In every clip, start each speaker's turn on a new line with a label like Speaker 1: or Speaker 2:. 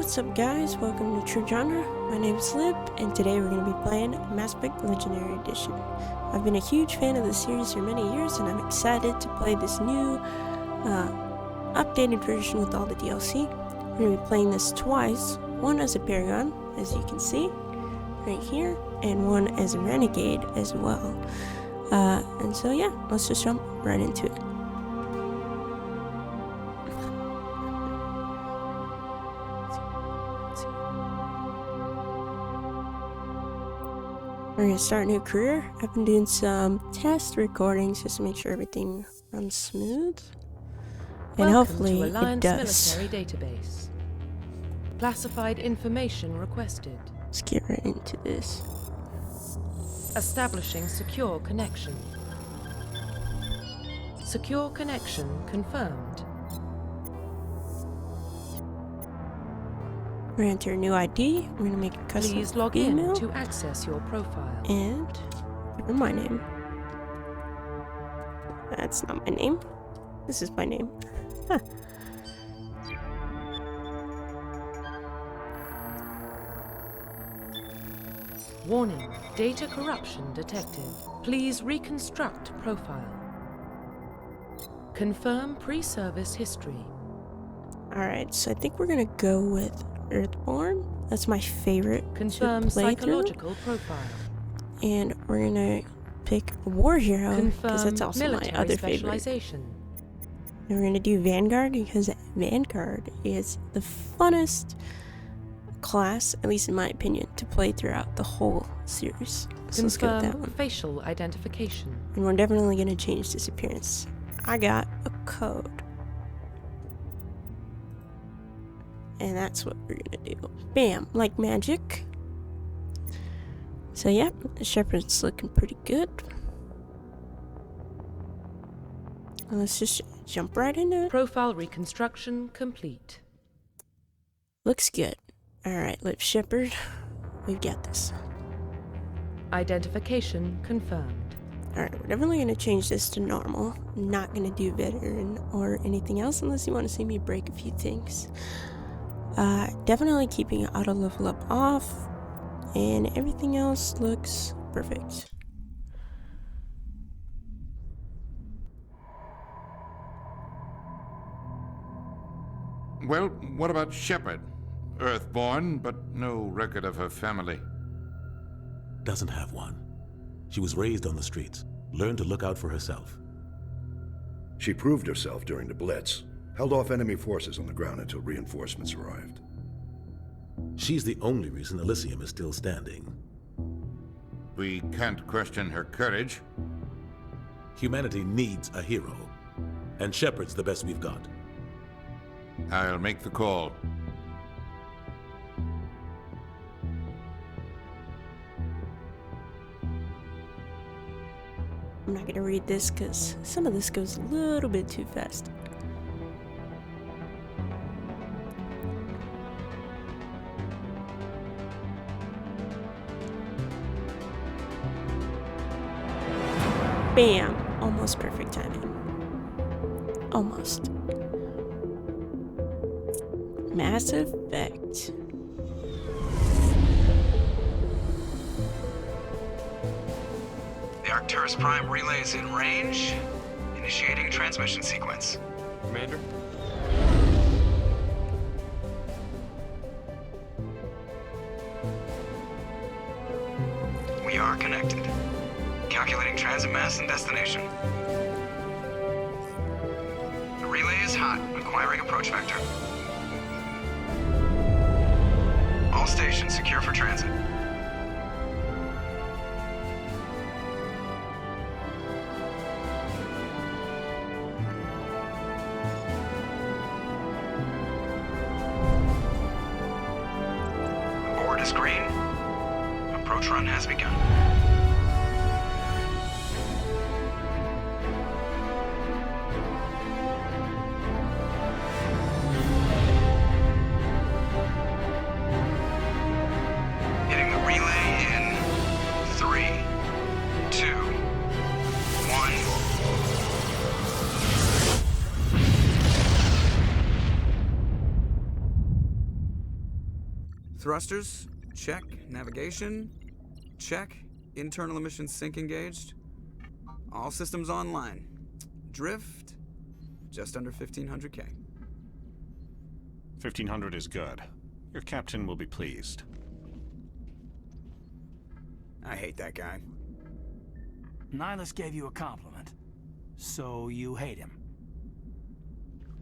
Speaker 1: What's up guys, welcome to TrueGenre. My name is Lip, and today we're going to be playing Mass Effect Legendary Edition. I've been a huge fan of the series for many years, and I'm excited to play this new, updated version with all the DLC. We're going to be playing this twice, one as a Paragon, as you can see, right here, and one as a Renegade as well. And so yeah, let's just jump right into it. We're gonna start a new career. I've been doing some test recordings just to make sure everything runs smooth. And hopefully it does.
Speaker 2: Military database. Classified information requested.
Speaker 1: Let's get right into this.
Speaker 2: Establishing secure connection. Secure connection confirmed.
Speaker 1: We're gonna enter a new ID. We're gonna make a custom
Speaker 2: Please log
Speaker 1: email
Speaker 2: in to access your profile.
Speaker 1: and give her my name. That's not my name. This is my name. Huh.
Speaker 2: Warning, data corruption detected. Please reconstruct profile. Confirm pre-service history.
Speaker 1: Alright, so I think we're gonna go with Earthborn. That's my favorite
Speaker 2: Confirm
Speaker 1: to play
Speaker 2: psychological profile.
Speaker 1: And we're gonna pick War Hero because
Speaker 2: Confirm
Speaker 1: that's also my
Speaker 2: military
Speaker 1: other favorite.
Speaker 2: specialization.
Speaker 1: And we're gonna do Vanguard because Vanguard is the funnest class, at least in my opinion, to play throughout the whole series. So let's go with that
Speaker 2: Confirm
Speaker 1: one.
Speaker 2: facial identification.
Speaker 1: And we're definitely gonna change this appearance. I got a code. And that's what we're gonna do. Bam, like magic. So yeah, Shepard's looking pretty good. Let's just jump right into it.
Speaker 2: Profile reconstruction complete.
Speaker 1: Looks good. Alright, Lip Shepard, we've got this.
Speaker 2: Identification confirmed.
Speaker 1: Alright, we're definitely gonna change this to normal. Not gonna do veteran or anything else unless you want to see me break a few things. Definitely keeping auto level up off, and everything else looks perfect.
Speaker 3: Well, what about Shepard? Earthborn, but no record of her family.
Speaker 4: Doesn't have one. She was raised on the streets, learned to look out for herself.
Speaker 5: She proved herself during the Blitz, held off enemy forces on the ground until reinforcements arrived.
Speaker 4: She's the only reason Elysium is still standing.
Speaker 3: We can't question her courage.
Speaker 4: Humanity needs a hero, and Shepard's the best we've got.
Speaker 3: I'll make the call.
Speaker 1: I'm not gonna read this because some of this goes a little bit too fast. Bam! Almost perfect timing. Almost. Mass Effect.
Speaker 6: The Arcturus Prime relay is in range. Initiating transmission sequence.
Speaker 7: Commander?
Speaker 6: We are connected. Calculating transit mass and destination. The relay is hot, acquiring approach vector. All stations secure for transit. The board is green. Approach run has begun. Hitting the relay in 3, 2, 1. Thrusters, check. Navigation, check. Internal emissions sync engaged. All systems online. Drift, just under 1500K.
Speaker 7: 1500 is good. Your captain will be pleased.
Speaker 6: I hate that guy.
Speaker 8: Nihilus gave you a compliment. So you hate him.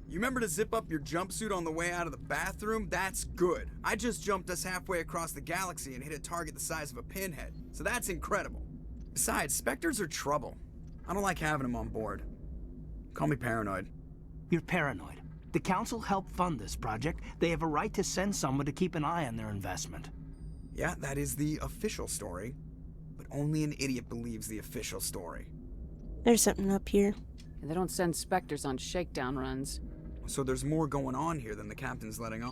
Speaker 6: You remember to zip up your jumpsuit on the way out of the bathroom? That's good. I just jumped us halfway across the galaxy and hit a target the size of a pinhead. So that's incredible. Besides, Spectres are trouble. I don't like having them on board. Call me paranoid.
Speaker 8: You're paranoid. The Council helped fund this project. They have a right to send someone to keep an eye on their investment.
Speaker 6: Yeah, that is the official story. But only an idiot believes the official story.
Speaker 1: There's something up here.
Speaker 9: They don't send Spectres on shakedown runs.
Speaker 6: So there's more going on here than the captain's letting on.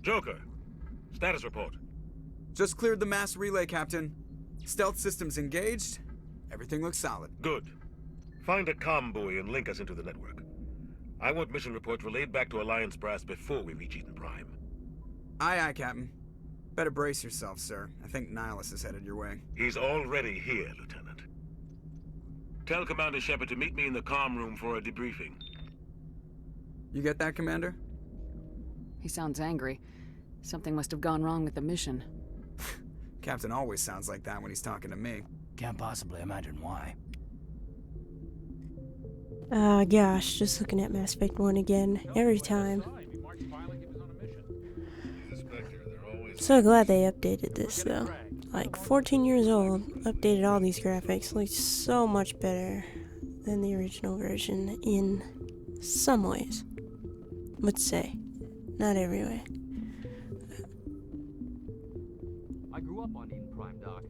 Speaker 10: Joker, status report.
Speaker 6: Just cleared the mass relay, Captain. Stealth systems engaged. Everything looks solid.
Speaker 10: Good. Find a comm buoy and link us into the network. I want mission reports relayed back to Alliance brass before we reach Eden Prime.
Speaker 6: Aye, aye, Captain. Better brace yourself, sir. I think Nihilus is headed your way.
Speaker 10: He's already here, Lieutenant. Tell Commander Shepard to meet me in the comm room for a debriefing.
Speaker 6: You get that, Commander?
Speaker 9: He sounds angry. Something must have gone wrong with the mission.
Speaker 6: Captain always sounds like that when he's talking to me.
Speaker 8: Can't possibly imagine why.
Speaker 1: Gosh, just looking at Mass Effect 1 again, every time. So glad they updated this, though. Like, 14 years old, updated all these graphics, looks so much better than the original version in some ways. Let's say, not every way.
Speaker 11: I grew up on Eden Prime, Doc.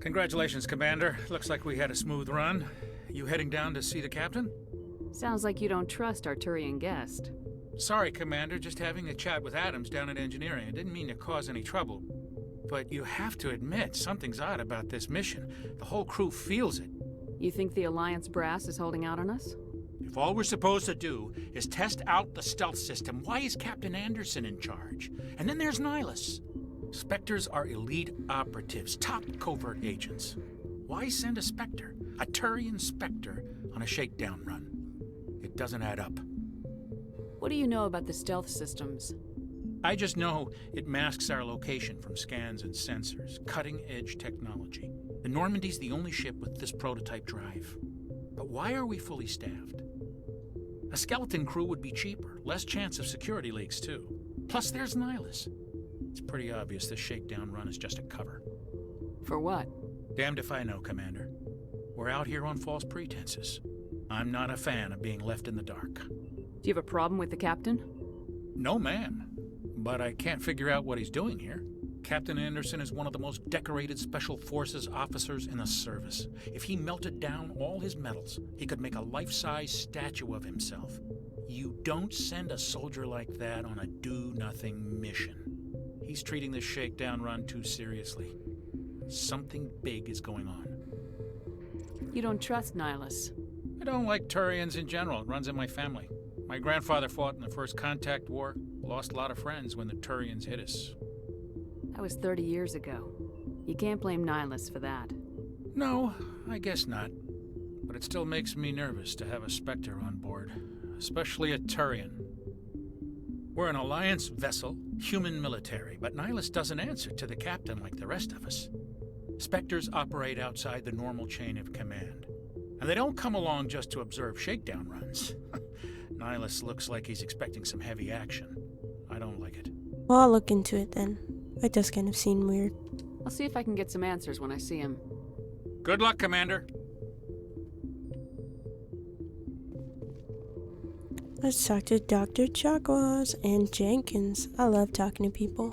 Speaker 12: Congratulations, Commander. Looks like we had a smooth run. You heading down to see the captain?
Speaker 9: Sounds like you don't trust our Turian guest.
Speaker 12: Sorry, Commander, just having a chat with Adams down at engineering. I didn't mean to cause any trouble. But you have to admit, something's odd about this mission. The whole crew feels it.
Speaker 9: You think the Alliance brass is holding out on us?
Speaker 12: If all we're supposed to do is test out the stealth system, why is Captain Anderson in charge? And then there's Nihilus. Spectres are elite operatives, top covert agents. Why send a Spectre, a Turian Spectre, on a shakedown run? It doesn't add up.
Speaker 9: What do you know about the stealth systems?
Speaker 12: I just know it masks our location from scans and sensors. Cutting-edge technology. The Normandy's the only ship with this prototype drive. But why are we fully staffed? A skeleton crew would be cheaper, less chance of security leaks too. Plus there's Nihilus. It's pretty obvious this shakedown run is just a cover.
Speaker 9: For what?
Speaker 12: Damned if I know, Commander. We're out here on false pretenses. I'm not a fan of being left in the dark.
Speaker 9: Do you have a problem with the captain?
Speaker 12: No, ma'am. But I can't figure out what he's doing here. Captain Anderson is one of the most decorated Special Forces officers in the service. If he melted down all his medals, he could make a life-size statue of himself. You don't send a soldier like that on a do-nothing mission. He's treating this shakedown run too seriously. Something big is going on.
Speaker 9: You don't trust Nihilus?
Speaker 12: I don't like Turians in general. It runs in my family. My grandfather fought in the First Contact War. Lost a lot of friends when the Turians hit us.
Speaker 9: That was 30 years ago. You can't blame Nihilus for that.
Speaker 12: No, I guess not. But it still makes me nervous to have a Spectre on board, especially a Turian. We're an Alliance vessel, human military, but Nihilus doesn't answer to the captain like the rest of us. Spectres operate outside the normal chain of command. And they don't come along just to observe shakedown runs. Nihilus looks like he's expecting some heavy action. I don't like it.
Speaker 1: Well, I'll look into it then. It does kind of seem weird.
Speaker 9: I'll see if I can get some answers when I see him.
Speaker 12: Good luck, Commander.
Speaker 1: Let's talk to Dr. Chakwas and Jenkins. I love talking to people.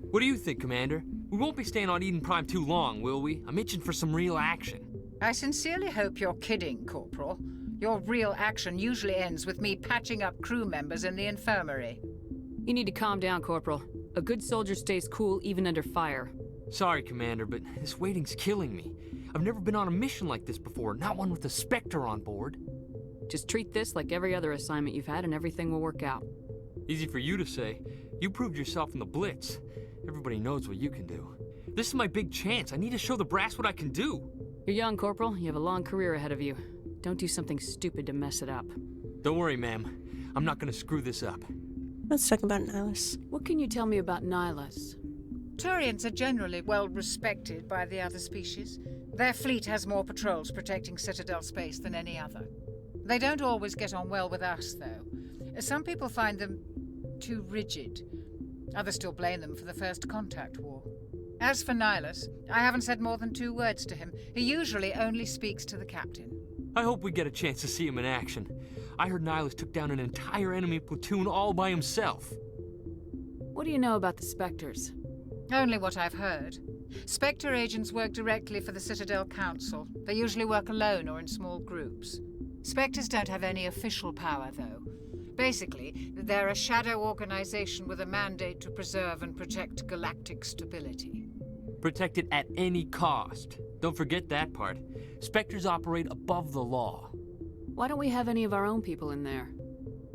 Speaker 11: What do you think, Commander? We won't be staying on Eden Prime too long, will we? I'm itching for some real action.
Speaker 13: I sincerely hope you're kidding, Corporal. Your real action usually ends with me patching up crew members in the infirmary.
Speaker 9: You need to calm down, Corporal. A good soldier stays cool even under fire.
Speaker 11: Sorry, Commander, but this waiting's killing me. I've never been on a mission like this before, not one with a Spectre on board.
Speaker 9: Just treat this like every other assignment you've had and everything will work out.
Speaker 11: Easy for you to say. You proved yourself in the Blitz. Everybody knows what you can do. This is my big chance. I need to show the brass what I can do.
Speaker 9: You're young, Corporal. You have a long career ahead of you. Don't do something stupid to mess it up.
Speaker 11: Don't worry, ma'am. I'm not gonna screw this up.
Speaker 1: Let's talk about Nihilus.
Speaker 9: What can you tell me about Nihilus?
Speaker 13: Turians are generally well respected by the other species. Their fleet has more patrols protecting Citadel space than any other. They don't always get on well with us, though. Some people find them too rigid. Others still blame them for the First Contact War. As for Nihilus, I haven't said more than 2 words to him. He usually only speaks to the captain.
Speaker 11: I hope we get a chance to see him in action. I heard Nihilus took down an entire enemy platoon all by himself.
Speaker 9: What do you know about the Spectres?
Speaker 13: Only what I've heard. Spectre agents work directly for the Citadel Council. They usually work alone or in small groups. Spectres don't have any official power, though. Basically, they're a shadow organization with a mandate to preserve and protect galactic stability.
Speaker 11: Protect it at any cost. Don't forget that part. Spectres operate above the law.
Speaker 9: Why don't we have any of our own people in there?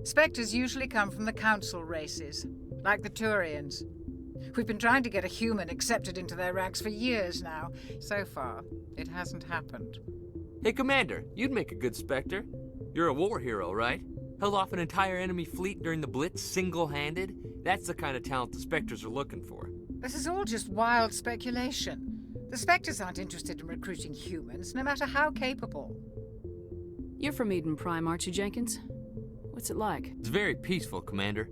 Speaker 13: Spectres usually come from the Council races, like the Turians. We've been trying to get a human accepted into their ranks for years now. So far, it hasn't happened.
Speaker 11: Hey, Commander, you'd make a good Spectre. You're a war hero, right? Held off an entire enemy fleet during the Blitz single-handed? That's the kind of talent the Spectres are looking for.
Speaker 13: This is all just wild speculation. The Spectres aren't interested in recruiting humans, no matter how capable.
Speaker 9: You're from Eden Prime, aren't you, Jenkins? What's it like?
Speaker 11: It's very peaceful, Commander.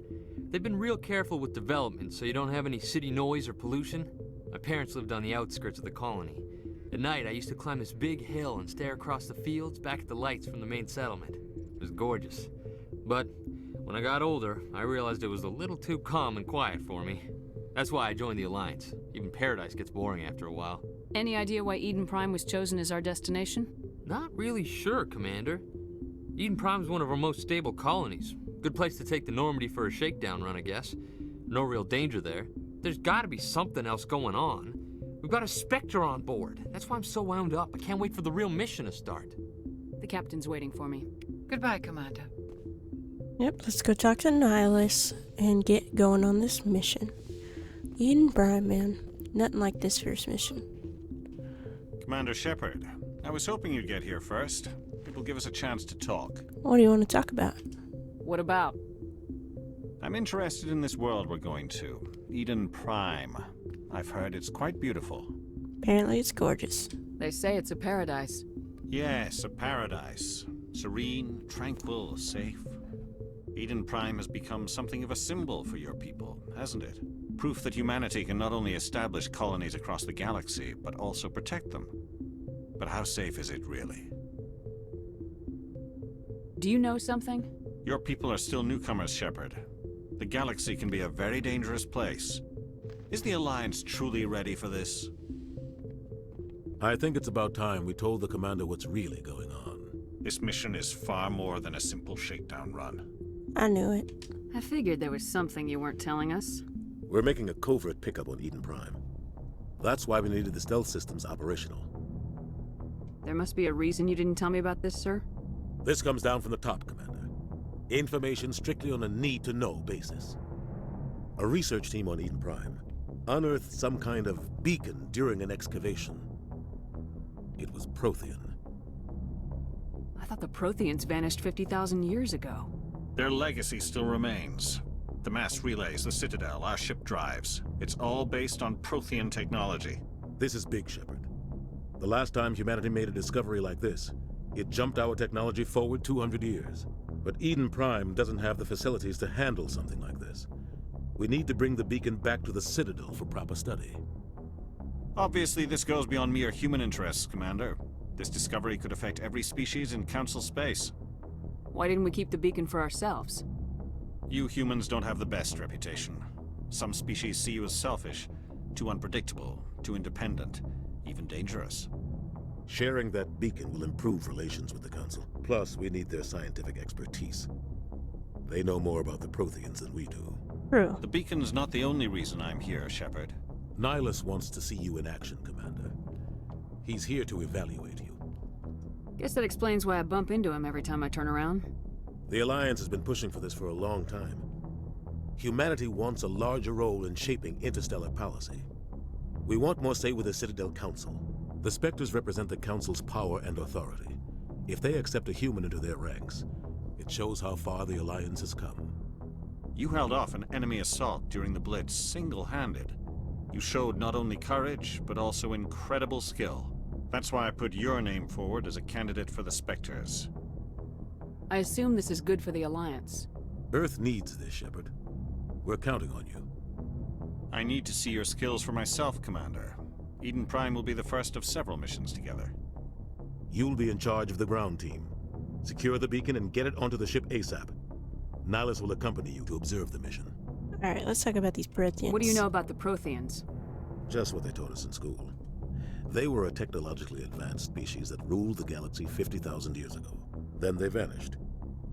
Speaker 11: They've been real careful with development, so you don't have any city noise or pollution. My parents lived on the outskirts of the colony. At night, I used to climb this big hill and stare across the fields back at the lights from the main settlement. It was gorgeous. But when I got older, I realized it was a little too calm and quiet for me. That's why I joined the Alliance. Even Paradise gets boring after a while.
Speaker 9: Any idea why Eden Prime was chosen as our destination?
Speaker 11: Not really sure, Commander. Eden Prime's one of our most stable colonies. Good place to take the Normandy for a shakedown run, I guess. No real danger there. There's gotta be something else going on. We've got a Spectre on board. That's why I'm so wound up. I can't wait for the real mission to start.
Speaker 9: The captain's waiting for me.
Speaker 13: Goodbye, Commander.
Speaker 1: Yep, let's go talk to Nihilus and get going on this mission. Eden Prime, man. Nothing like this first mission.
Speaker 7: Commander Shepard, I was hoping you'd get here first. It will give us a chance to talk.
Speaker 1: What do you want to talk about?
Speaker 9: What about?
Speaker 7: I'm interested in this world we're going to. Eden Prime. I've heard it's quite beautiful.
Speaker 1: Apparently it's gorgeous.
Speaker 9: They say it's a paradise.
Speaker 7: Yes, a paradise. Serene, tranquil, safe. Eden Prime has become something of a symbol for your people, hasn't it? Proof that humanity can not only establish colonies across the galaxy, but also protect them. But how safe is it really?
Speaker 9: Do you know something?
Speaker 7: Your people are still newcomers, Shepard. The galaxy can be a very dangerous place. Is the Alliance truly ready for this?
Speaker 4: I think it's about time we told the commander what's really going on.
Speaker 7: This mission is far more than a simple shakedown run.
Speaker 1: I knew it.
Speaker 9: I figured there was something you weren't telling us.
Speaker 4: We're making a covert pickup on Eden Prime. That's why we needed the stealth systems operational.
Speaker 9: There must be a reason you didn't tell me about this, sir?
Speaker 4: This comes down from the top, Commander. Information strictly on a need-to-know basis. A research team on Eden Prime unearthed some kind of beacon during an excavation. It was Prothean.
Speaker 9: I thought the Protheans vanished 50,000 years ago.
Speaker 7: Their legacy still remains. The mass relays, the Citadel, our ship drives. It's all based on Prothean technology.
Speaker 4: This is big, Shepard. The last time humanity made a discovery like this, it jumped our technology forward 200 years. But Eden Prime doesn't have the facilities to handle something like this. We need to bring the beacon back to the Citadel for proper study.
Speaker 7: Obviously, this goes beyond mere human interests, Commander. This discovery could affect every species in Council space.
Speaker 9: Why didn't we keep the beacon for ourselves?
Speaker 7: You humans don't have the best reputation. Some species see you as selfish, too unpredictable, too independent, even dangerous.
Speaker 4: Sharing that beacon will improve relations with the Council. Plus, we need their scientific expertise. They know more about the Protheans than we do.
Speaker 1: True.
Speaker 7: The beacon's not the only reason I'm here, Shepard.
Speaker 4: Nihilus wants to see you in action, Commander. He's here to evaluate you.
Speaker 9: Guess that explains why I bump into him every time I turn around.
Speaker 4: The Alliance has been pushing for this for a long time. Humanity wants a larger role in shaping interstellar policy. We want more say with the Citadel Council. The Spectres represent the Council's power and authority. If they accept a human into their ranks, it shows how far the Alliance has come.
Speaker 7: You held off an enemy assault during the Blitz single-handed. You showed not only courage, but also incredible skill. That's why I put your name forward as a candidate for the Spectres.
Speaker 9: I assume this is good for the Alliance.
Speaker 4: Earth needs this, Shepard. We're counting on you.
Speaker 7: I need to see your skills for myself, Commander. Eden Prime will be the first of several missions together.
Speaker 4: You'll be in charge of the ground team. Secure the beacon and get it onto the ship ASAP. Nihilus will accompany you to observe the mission.
Speaker 1: Alright, let's talk about these Protheans.
Speaker 9: What do you know about the Protheans?
Speaker 4: Just what they taught us in school. They were a technologically advanced species that ruled the galaxy 50,000 years ago. Then they vanished.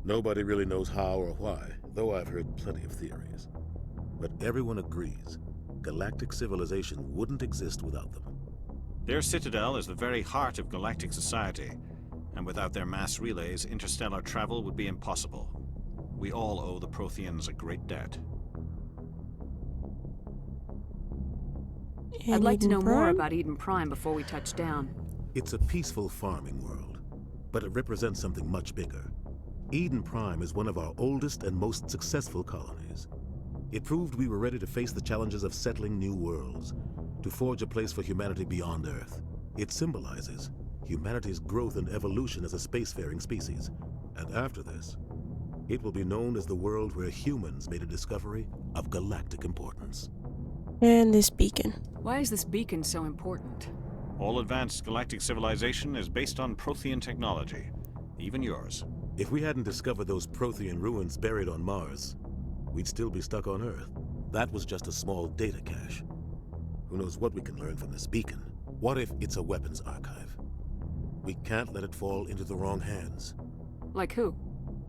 Speaker 4: Nobody really knows how or why, though I've heard plenty of theories. But everyone agrees, galactic civilization wouldn't exist without them.
Speaker 7: Their citadel is the very heart of galactic society, and without their mass relays, interstellar travel would be impossible. We all owe the Protheans a great debt.
Speaker 9: I'd like to know more about Eden Prime before we touch down.
Speaker 4: It's a peaceful farming world, but it represents something much bigger. Eden Prime is one of our oldest and most successful colonies. It proved we were ready to face the challenges of settling new worlds, to forge a place for humanity beyond Earth. It symbolizes humanity's growth and evolution as a spacefaring species. And after this, it will be known as the world where humans made a discovery of galactic importance.
Speaker 1: And this beacon.
Speaker 9: Why is this beacon so important?
Speaker 7: All advanced galactic civilization is based on Prothean technology, even yours.
Speaker 4: If we hadn't discovered those Prothean ruins buried on Mars, we'd still be stuck on Earth. That was just a small data cache. Who knows what we can learn from this beacon? What if it's a weapons archive? We can't let it fall into the wrong hands.
Speaker 9: Like who?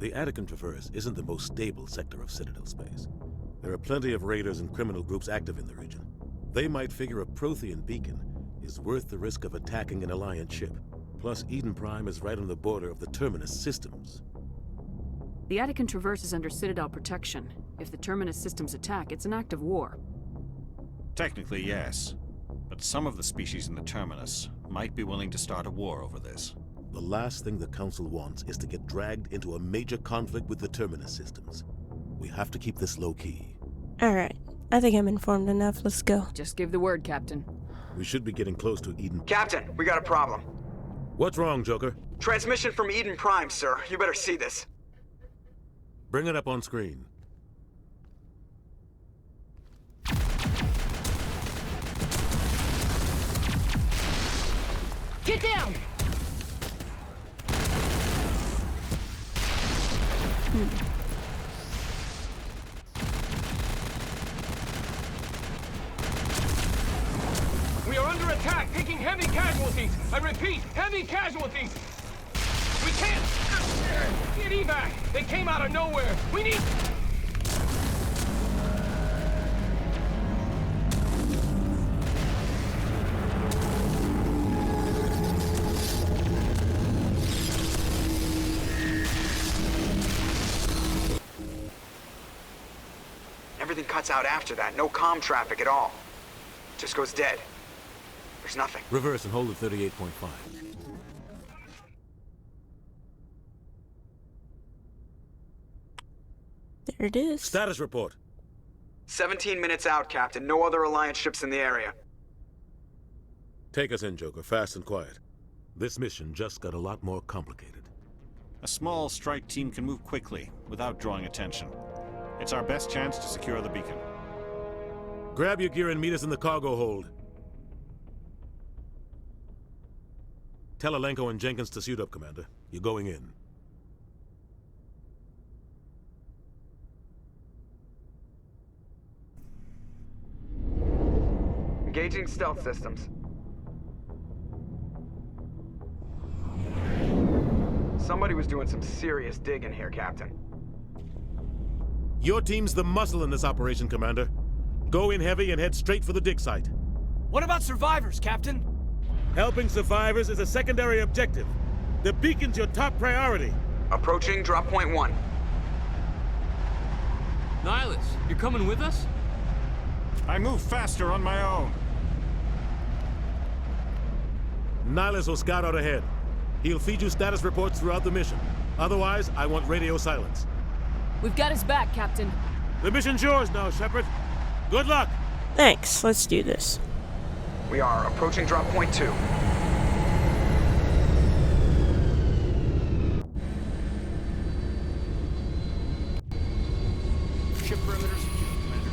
Speaker 4: The Atakan Traverse isn't the most stable sector of Citadel space. There are plenty of raiders and criminal groups active in the region. They might figure a Prothean beacon is worth the risk of attacking an Alliance ship. Plus, Eden Prime is right on the border of the Terminus systems.
Speaker 9: The Atakan Traverse is under Citadel protection. If the Terminus systems attack, it's an act of war.
Speaker 7: Technically, yes. But some of the species in the Terminus might be willing to start a war over this.
Speaker 4: The last thing the Council wants is to get dragged into a major conflict with the Terminus systems. We have to keep this low-key.
Speaker 1: Alright, I think I'm informed enough. Let's go.
Speaker 9: Just give the word, Captain.
Speaker 4: We should be getting close to Eden.
Speaker 6: Captain, we got a problem.
Speaker 4: What's wrong, Joker?
Speaker 6: Transmission from Eden Prime, sir. You better see this.
Speaker 4: Bring it up on screen.
Speaker 14: Get down!
Speaker 15: We are under attack, taking heavy casualties. I repeat, heavy casualties. We can't get evac. They came out of nowhere. We need...
Speaker 6: Everything cuts out after that. No comm traffic at all. Just goes dead. There's nothing.
Speaker 4: Reverse and hold at 38.5.
Speaker 1: There it is.
Speaker 4: Status report.
Speaker 6: 17 minutes out, Captain. No other Alliance ships in the area.
Speaker 4: Take us in, Joker, fast and quiet. This mission just got a lot more complicated.
Speaker 7: A small strike team can move quickly, without drawing attention. It's our best chance to secure the beacon.
Speaker 4: Grab your gear and meet us in the cargo hold. Tell Alenko and Jenkins to suit up, Commander. You're going in.
Speaker 6: Engaging stealth systems. Somebody was doing some serious digging here, Captain.
Speaker 4: Your team's the muscle in this operation, Commander. Go in heavy and head straight for the dig site.
Speaker 15: What about survivors, Captain?
Speaker 4: Helping survivors is a secondary objective. The beacon's your top priority.
Speaker 6: Approaching drop point 1.
Speaker 11: Nihilus, you're coming with us?
Speaker 7: I move faster on my own.
Speaker 4: Nihilus will scout out ahead. He'll feed you status reports throughout the mission. Otherwise, I want radio silence.
Speaker 9: We've got his back, Captain.
Speaker 4: The mission's yours now, Shepard. Good luck!
Speaker 1: Thanks, let's do this.
Speaker 6: We are approaching drop point 2.
Speaker 8: Ship perimeter secure, Commander.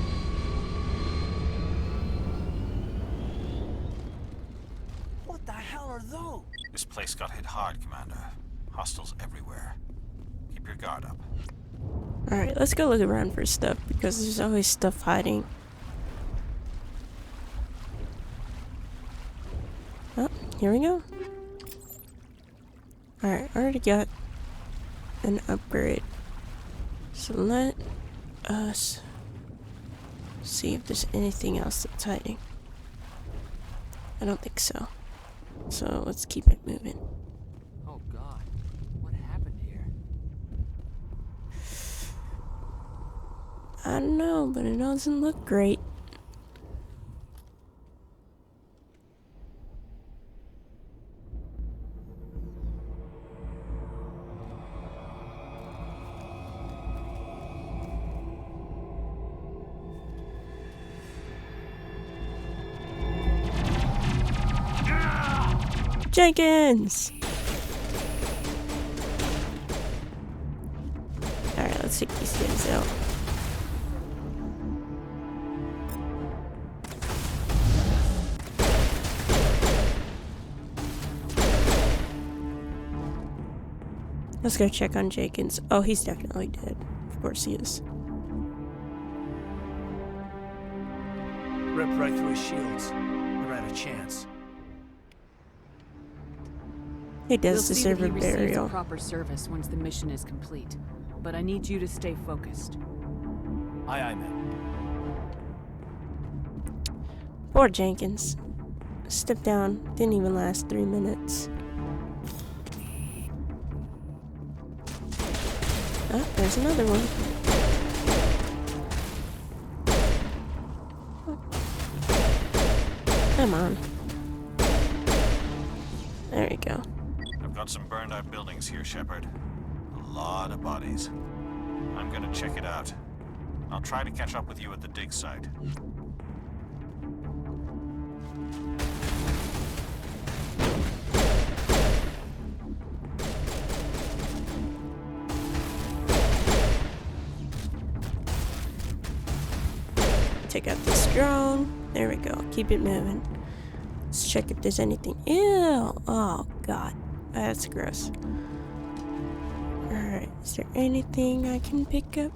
Speaker 8: What the hell are those?
Speaker 7: This place got hit hard, Commander. Hostiles everywhere. Keep your guard up.
Speaker 1: Alright, let's go look around for stuff, because there's always stuff hiding. Oh, here we go. Alright, already got an upgrade. So let us see if there's anything else that's hiding. I don't think so. So let's keep it moving.
Speaker 11: Oh God, what happened here?
Speaker 1: I don't know, but it doesn't look great. Jenkins! Alright, let's take these guys out. Let's go check on Jenkins. Oh, he's definitely dead. Of course he is.
Speaker 8: Ripped right through his shields. Never had a chance.
Speaker 1: He does
Speaker 9: We'll see
Speaker 1: deserve
Speaker 9: that
Speaker 1: a
Speaker 9: he receives
Speaker 1: burial.
Speaker 9: a proper service once the mission is complete. But I need you to stay focused.
Speaker 8: Aye, aye, ma'am.
Speaker 1: Poor Jenkins. Step down. Didn't even last 3 minutes. Oh, there's another one. Come on. There we go.
Speaker 7: I've got some burned out buildings here, Shepard. A lot of bodies. I'm gonna check it out. I'll try to catch up with you at the dig site.
Speaker 1: Take out this drone. There we go. Keep it moving. Let's check if there's anything. Ew! Oh, God. That's gross. Alright. Is there anything I can pick up?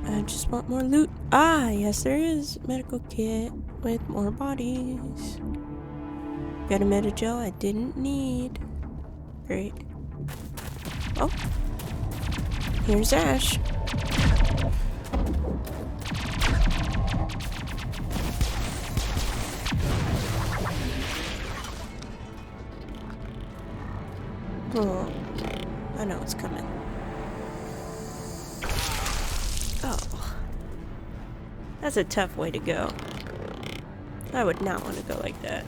Speaker 1: I just want more loot. Ah, yes, there is. Medical kit with more bodies. Got a metagel I didn't need. Great. Oh. Here's Ash. Oh, I know it's coming. Oh. That's a tough way to go. I would not want to go like that.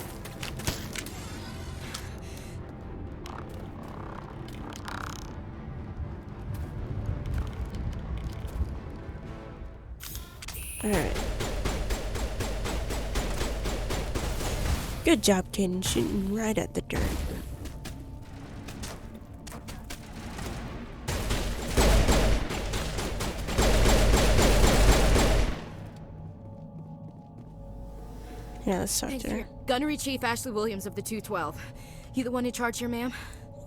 Speaker 1: Alright. Good job, kid, shooting right at the dirt. Yeah, let's talk to her.
Speaker 14: Gunnery Chief Ashley Williams of the 212. You the one in charge here, ma'am?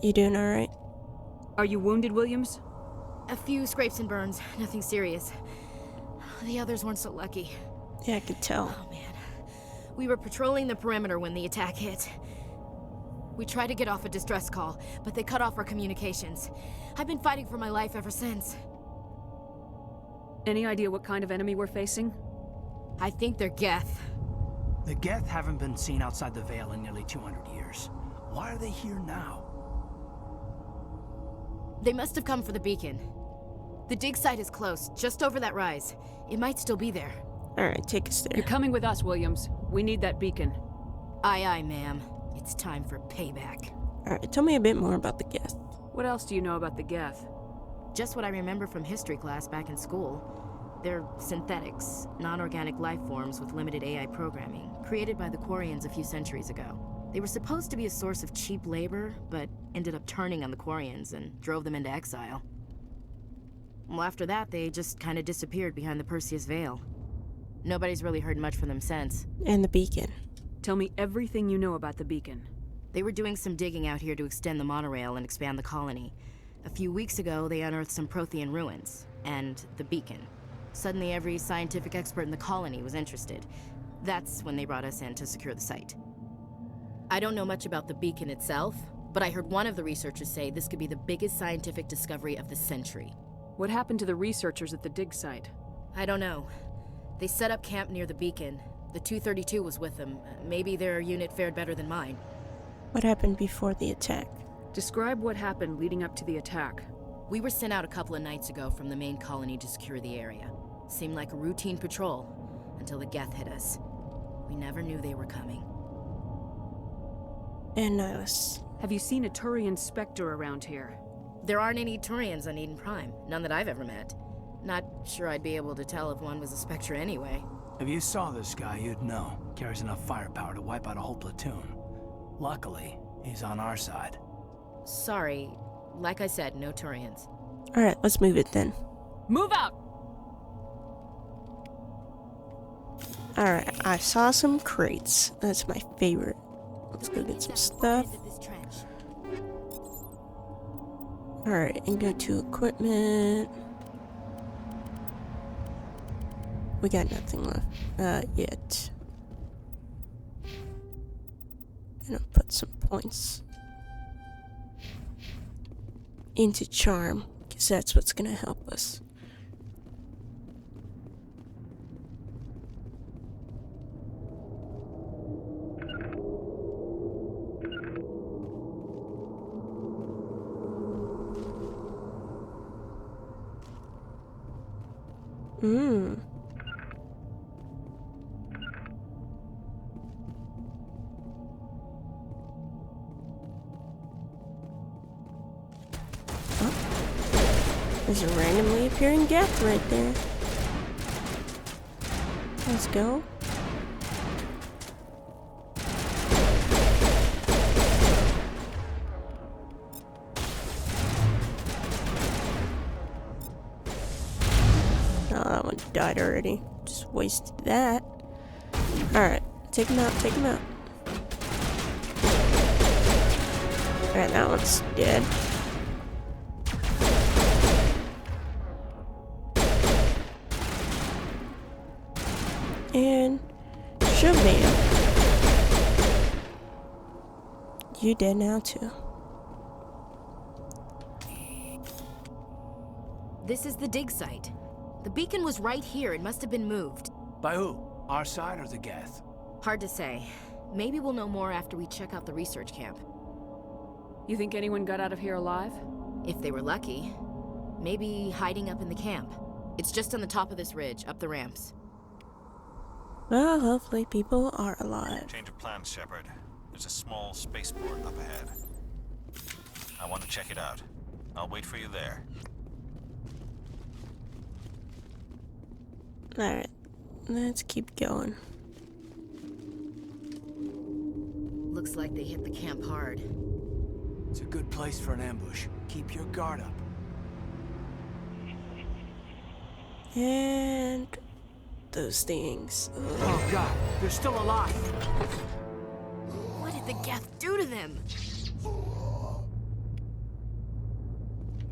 Speaker 1: You doing alright?
Speaker 9: Are you wounded, Williams?
Speaker 14: A few scrapes and burns, nothing serious. The others weren't so lucky.
Speaker 1: Yeah, I could tell.
Speaker 14: Oh, man. We were patrolling the perimeter when the attack hit. We tried to get off a distress call, but they cut off our communications. I've been fighting for my life ever since.
Speaker 9: Any idea what kind of enemy we're facing?
Speaker 14: I think they're Geth.
Speaker 8: The Geth haven't been seen outside the Veil in nearly 200 years. Why are they here now?
Speaker 14: They must have come for the beacon. The dig site is close, just over that rise. It might still be there.
Speaker 1: Alright, take us there.
Speaker 9: You're coming with us, Williams. We need that beacon.
Speaker 14: Aye, aye, ma'am. It's time for payback.
Speaker 1: Alright, tell me a bit more about the Geth.
Speaker 9: What else do you know about the Geth?
Speaker 14: Just what I remember from history class back in school. They're synthetics, non-organic life forms with limited AI programming, created by the Quarians a few centuries ago. They were supposed to be a source of cheap labor, but ended up turning on the Quarians and drove them into exile. Well, after that, they just kind of disappeared behind the Perseus Veil. Nobody's really heard much from them since.
Speaker 1: And the beacon.
Speaker 9: Tell me everything you know about the beacon.
Speaker 14: They were doing some digging out here to extend the monorail and expand the colony. A few weeks ago, they unearthed some Prothean ruins, and the beacon. Suddenly, every scientific expert in the colony was interested. That's when they brought us in to secure the site. I don't know much about the beacon itself, but I heard one of the researchers say this could be the biggest scientific discovery of the century.
Speaker 9: What happened to the researchers at the dig site?
Speaker 14: I don't know. They set up camp near the beacon. The 232 was with them. Maybe their unit fared better than mine.
Speaker 1: What happened before the attack?
Speaker 9: Describe what happened leading up to the attack.
Speaker 14: We were sent out a couple of nights ago from the main colony to secure the area. Seemed like a routine patrol, until the Geth hit us. We never knew they were coming.
Speaker 1: And Nihilus.
Speaker 9: Have you seen a Turian Spectre around here?
Speaker 14: There aren't any Turians on Eden Prime. None that I've ever met. Not sure I'd be able to tell if one was a Spectre anyway.
Speaker 8: If you saw this guy, you'd know. Carries enough firepower to wipe out a whole platoon. Luckily, he's on our side.
Speaker 14: Sorry. Like I said, no Turians.
Speaker 1: Alright, let's move it then.
Speaker 9: Move out!
Speaker 1: Alright, I saw some crates. That's my favorite. Let's go get some stuff. Alright, and go to equipment. We got nothing left yet. Gonna put some points into charm, because that's what's gonna help us. There's a randomly appearing Geth right there. Let's go. Oh, that one died already. Just wasted that. Alright, take him out, take him out. Alright, that one's dead. And shabam. You dead now too.
Speaker 14: This is the dig site. The beacon was right here. It must have been moved.
Speaker 8: By who? Our side or the Geth?
Speaker 14: Hard to say. Maybe we'll know more after we check out the research camp.
Speaker 9: You think anyone got out of here alive?
Speaker 14: If they were lucky. Maybe hiding up in the camp. It's just on the top of this ridge, up the ramps.
Speaker 1: Well, hopefully people are alive.
Speaker 7: Change of plans, Shepard. There's a small spaceport up ahead. I want to check it out. I'll wait for you there.
Speaker 1: Alright, let's keep going.
Speaker 14: Looks like they hit the camp hard.
Speaker 8: It's a good place for an ambush. Keep your guard up.
Speaker 1: And those things. Ugh.
Speaker 8: Oh god, they're still alive.
Speaker 14: What did the Geth do to them?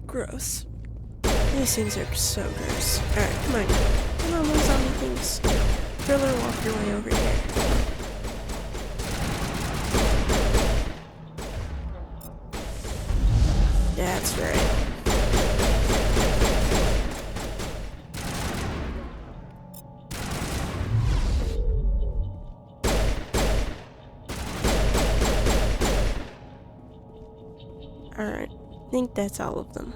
Speaker 1: Gross. These things are so gross. Alright, come on. Come on, little zombie things. Thriller, walk your way over here. That's right. think that's all of them.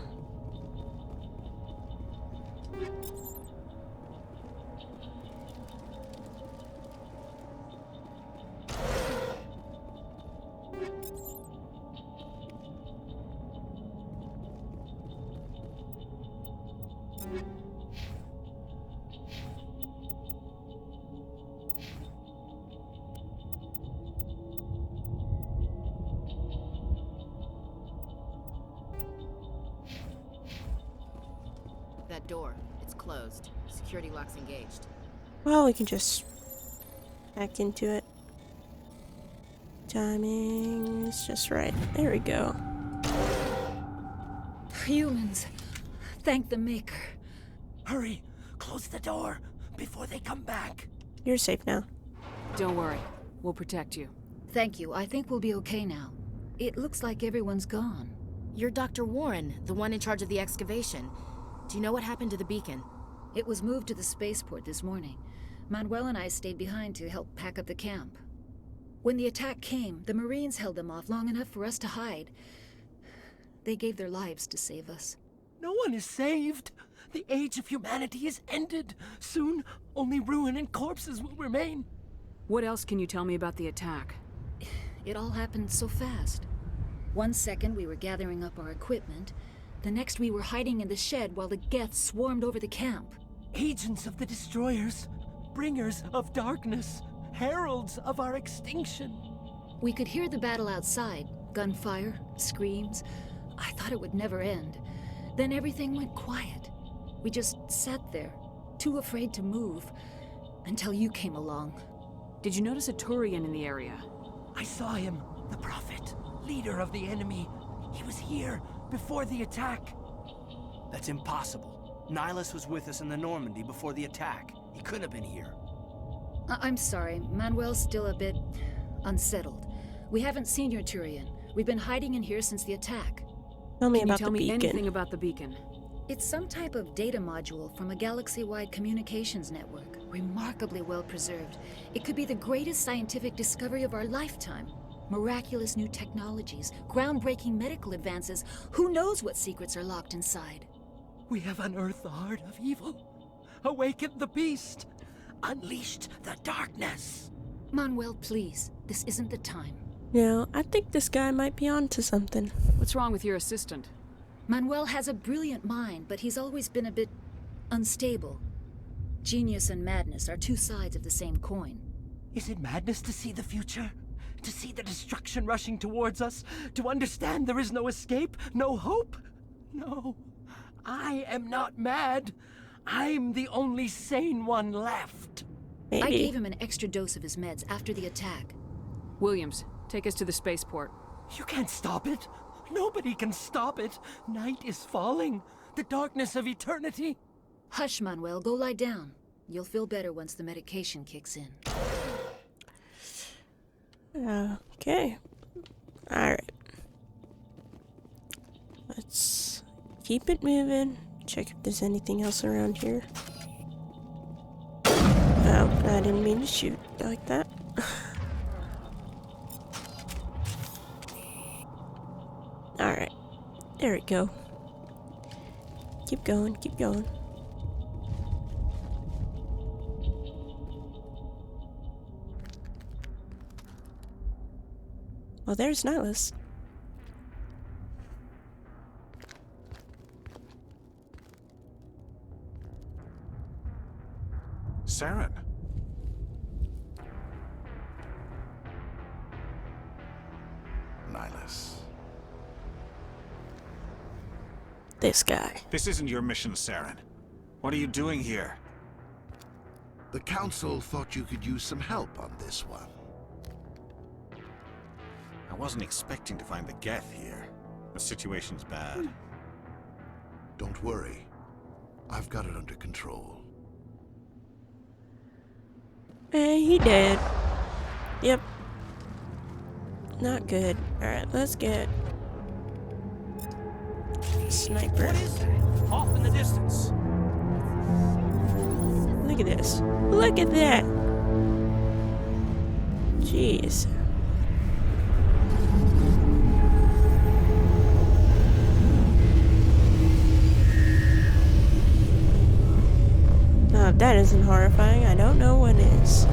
Speaker 14: That door, it's closed. Security lock's engaged.
Speaker 1: Well, we can just hack into it. Timing is just right. There we go.
Speaker 16: Humans, thank the Maker.
Speaker 8: Hurry! Close the door before they come back.
Speaker 1: You're safe now.
Speaker 9: Don't worry. We'll protect you.
Speaker 16: Thank you. I think we'll be okay now. It looks like everyone's gone.
Speaker 14: You're Dr. Warren, the one in charge of the excavation. Do you know what happened to the beacon?
Speaker 16: It was moved to the spaceport this morning. Manuel and I stayed behind to help pack up the camp. When the attack came, the Marines held them off long enough for us to hide. They gave their lives to save us.
Speaker 8: No one is saved. The age of humanity is ended. Soon, only ruin and corpses will remain.
Speaker 9: What else can you tell me about the attack?
Speaker 16: It all happened so fast. 1 second we were gathering up our equipment. The next we were hiding in the shed while the Geth swarmed over the camp.
Speaker 8: Agents of the Destroyers, bringers of darkness, heralds of our extinction.
Speaker 16: We could hear the battle outside. Gunfire, screams. I thought it would never end. Then everything went quiet. We just sat there, too afraid to move, until you came along.
Speaker 9: Did you notice a Turian in the area?
Speaker 8: I saw him, the Prophet, leader of the enemy. He was here before the attack.
Speaker 17: That's impossible. Nihilus was with us in the Normandy before the attack. He couldn't have been here.
Speaker 16: I'm sorry. Manuel's still a bit unsettled. We haven't seen your Turian. We've been hiding in here since the attack.
Speaker 1: Tell me
Speaker 9: Can you
Speaker 1: about
Speaker 9: tell
Speaker 1: the
Speaker 9: me
Speaker 1: beacon.
Speaker 9: anything about the beacon?
Speaker 16: It's some type of data module from a galaxy-wide communications network. Remarkably well preserved. It could be the greatest scientific discovery of our lifetime. Miraculous new technologies, groundbreaking medical advances. Who knows what secrets are locked inside?
Speaker 8: We have unearthed the heart of evil, awakened the beast, unleashed the darkness.
Speaker 16: Manuel, please. This isn't the time.
Speaker 1: Yeah, I think this guy might be onto something.
Speaker 9: What's wrong with your assistant?
Speaker 16: Manuel has a brilliant mind, but he's always been a bit unstable. Genius and madness are two sides of the same coin.
Speaker 8: Is it madness to see the future? To see the destruction rushing towards us? To understand there is no escape? No hope? No. I am not mad. I'm the only sane one left.
Speaker 1: Maybe.
Speaker 16: I gave him an extra dose of his meds after the attack.
Speaker 9: Williams, take us to the spaceport.
Speaker 8: You can't stop it. Nobody can stop it. Night is falling. The darkness of eternity.
Speaker 16: Hush, Manuel. Go lie down. You'll feel better once the medication kicks in.
Speaker 1: Okay. Alright. Let's keep it moving. Check if there's anything else around here. Oh, I didn't mean to shoot like that. Alright. There we go. Keep going, keep going. Well, there's Nihilus.
Speaker 7: Saren. Nihilus.
Speaker 1: This guy.
Speaker 7: This isn't your mission, Saren. What are you doing here?
Speaker 18: The Council thought you could use some help on this one.
Speaker 7: I wasn't expecting to find the Geth here. The situation's bad.
Speaker 18: Don't worry. I've got it under control.
Speaker 1: He did. Yep. Not good. Alright, let's get sniper.
Speaker 17: What is that? Off in the distance.
Speaker 1: Look at this. Look at that. Jeez. that isn't horrifying, I don't know what is.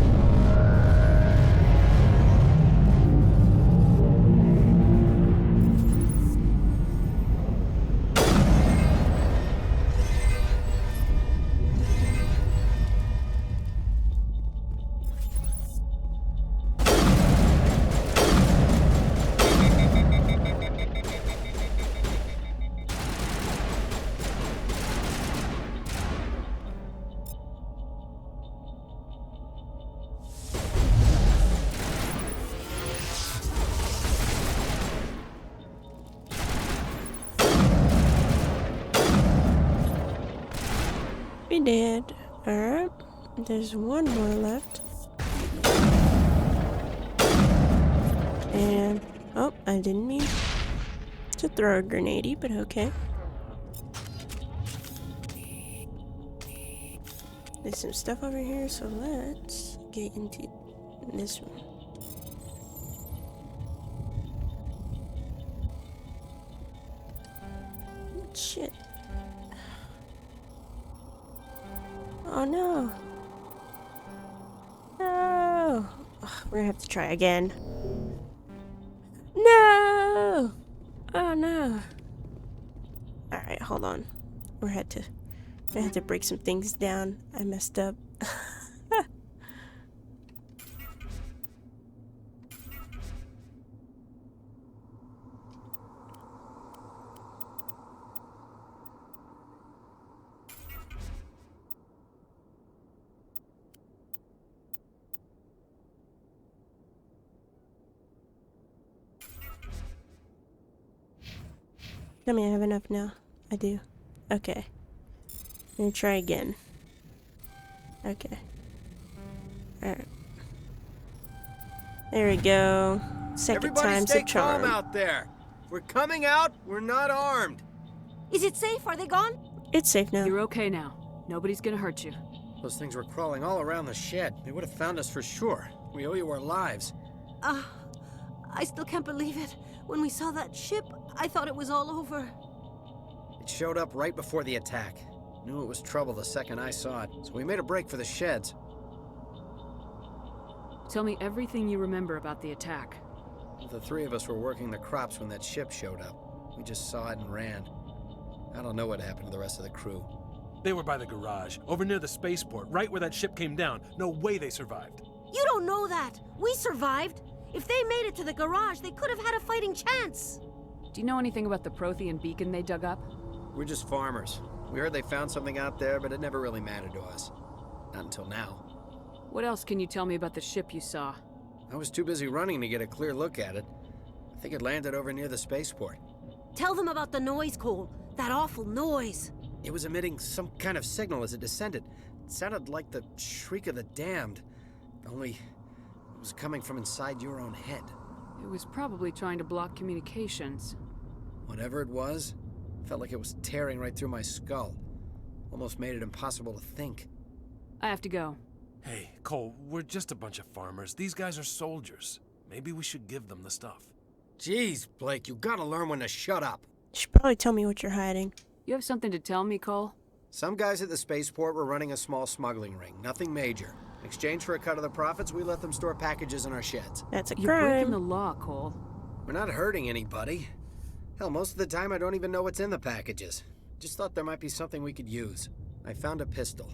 Speaker 1: We did. Alright. There's one more left. And oh, I didn't mean to throw a grenade, but okay. There's some stuff over here, so let's get into this one. Shit. Oh no. No. Ugh, we're gonna have to try again. No. Oh no. Alright, hold on. I had to break some things down. I messed up. Tell me I have enough now. I do. Okay. I'm gonna try again. Okay. Alright. There we go. Second time's a charm.
Speaker 19: Everybody stay calm out there. We're coming out. We're not armed.
Speaker 20: Is it safe? Are they gone?
Speaker 1: It's safe now.
Speaker 9: You're okay now. Nobody's gonna hurt you.
Speaker 19: Those things were crawling all around the shed. They would have found us for sure. We owe you our lives.
Speaker 20: I still can't believe it. When we saw that ship, I thought it was all over.
Speaker 19: It showed up right before the attack. Knew it was trouble the second I saw it, so we made a break for the sheds.
Speaker 9: Tell me everything you remember about the attack.
Speaker 19: The three of us were working the crops when that ship showed up. We just saw it and ran. I don't know what happened to the rest of the crew.
Speaker 8: They were by the garage, over near the spaceport, right where that ship came down. No way they survived.
Speaker 20: You don't know that. We survived. If they made it to the garage, they could have had a fighting chance.
Speaker 9: Do you know anything about the Prothean beacon they dug up?
Speaker 19: We're just farmers. We heard they found something out there, but it never really mattered to us. Not until now.
Speaker 9: What else can you tell me about the ship you saw?
Speaker 19: I was too busy running to get a clear look at it. I think it landed over near the spaceport.
Speaker 20: Tell them about the noise, Cole. That awful noise.
Speaker 19: It was emitting some kind of signal as it descended. It sounded like the shriek of the damned. Only it was coming from inside your own head.
Speaker 9: It was probably trying to block communications.
Speaker 19: Whatever it was, felt like it was tearing right through my skull. Almost made it impossible to think.
Speaker 9: I have to go.
Speaker 8: Hey, Cole, we're just a bunch of farmers. These guys are soldiers. Maybe we should give them the stuff.
Speaker 19: Jeez, Blake, you gotta learn when to shut up.
Speaker 1: You should probably tell me what you're hiding.
Speaker 9: You have something to tell me, Cole?
Speaker 19: Some guys at the spaceport were running a small smuggling ring. Nothing major. In exchange for a cut of the profits, we let them store packages in our sheds.
Speaker 1: That's a crime.
Speaker 9: You're breaking the law, Cole.
Speaker 19: We're not hurting anybody. Hell, most of the time I don't even know what's in the packages. Just thought there might be something we could use. I found a pistol.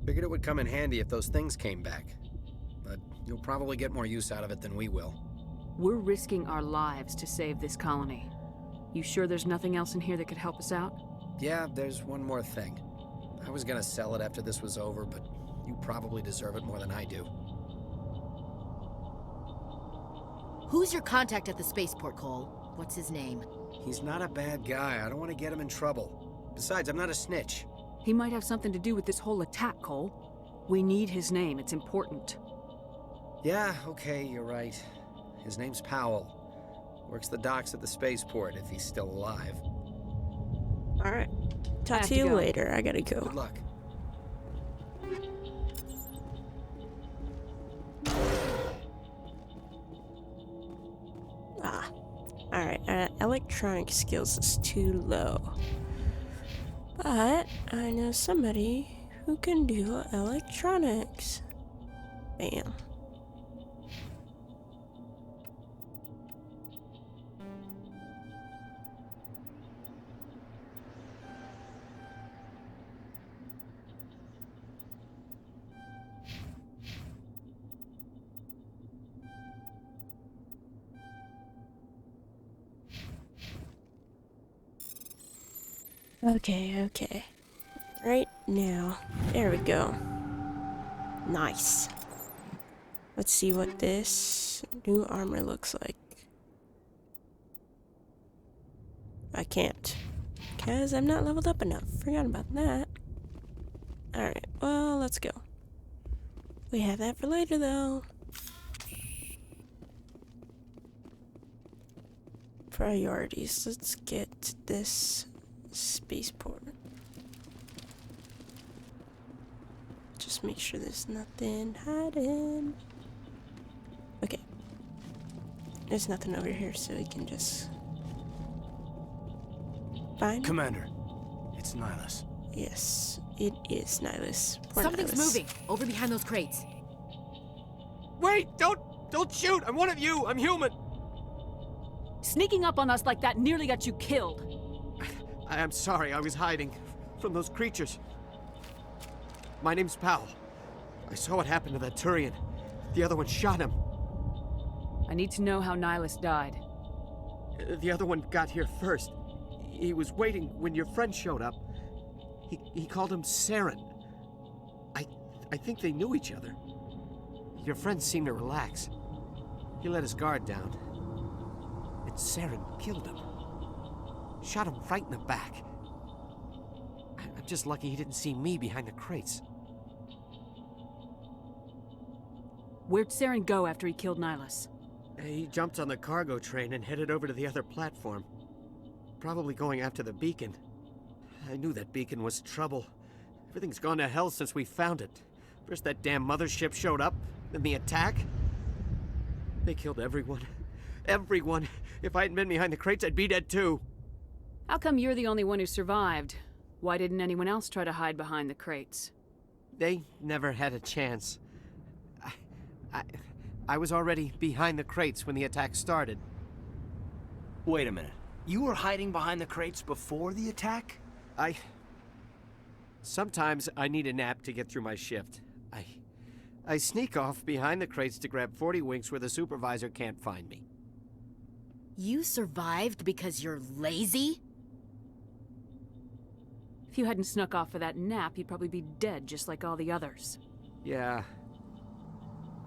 Speaker 19: Figured it would come in handy if those things came back. But you'll probably get more use out of it than we will.
Speaker 9: We're risking our lives to save this colony. You sure there's nothing else in here that could help us out?
Speaker 19: Yeah, there's one more thing. I was gonna sell it after this was over, but you probably deserve it more than I do.
Speaker 14: Who's your contact at the spaceport, Cole? What's his name?
Speaker 19: He's not a bad guy. I don't want to get him in trouble. Besides, I'm not a snitch.
Speaker 9: He might have something to do with this whole attack, Cole. We need his name. It's important.
Speaker 19: Yeah, okay, you're right. His name's Powell. Works the docks at the spaceport, if he's still alive.
Speaker 1: Alright. Talk to you later. I gotta go.
Speaker 19: Good luck.
Speaker 1: Alright, electronic skills is too low. But I know somebody who can do electronics. Bam. Okay. Right now. There we go. Nice. Let's see what this new armor looks like. I can't. Because I'm not leveled up enough. Forgot about that. Alright, well, let's go. We have that for later, though. Priorities. Let's get this spaceport. Just make sure there's nothing hiding. Okay. There's nothing over here, so we can just find.
Speaker 17: Commander, it's Nihilus.
Speaker 1: Yes, it is Nihilus. Poor
Speaker 14: Something's
Speaker 1: Nihilus.
Speaker 14: moving over behind those crates.
Speaker 8: Wait! Don't shoot! I'm one of you! I'm human!
Speaker 9: Sneaking up on us like that nearly got you killed.
Speaker 8: I'm sorry, I was hiding from those creatures. My name's Powell. I saw what happened to that Turian. The other one shot him.
Speaker 9: I need to know how Nihilus died.
Speaker 8: The other one got here first. He was waiting when your friend showed up. He called him Saren. I think they knew each other. Your friend seemed to relax. He let his guard down. And Saren killed him. Shot him right in the back. I'm just lucky he didn't see me behind the crates.
Speaker 9: Where'd Saren go after he killed Nihilus?
Speaker 8: He jumped on the cargo train and headed over to the other platform. Probably going after the beacon. I knew that beacon was trouble. Everything's gone to hell since we found it. First that damn mothership showed up, then the attack. They killed everyone. Everyone. If I hadn't been behind the crates, I'd be dead too.
Speaker 9: How come you're the only one who survived? Why didn't anyone else try to hide behind the crates?
Speaker 8: They never had a chance. I was already behind the crates when the attack started.
Speaker 17: Wait a minute. You were hiding behind the crates before the attack?
Speaker 8: Sometimes I need a nap to get through my shift. I sneak off behind the crates to grab 40 winks where the supervisor can't find me.
Speaker 14: You survived because you're lazy?
Speaker 9: If you hadn't snuck off for that nap, you'd probably be dead just like all the others.
Speaker 8: Yeah,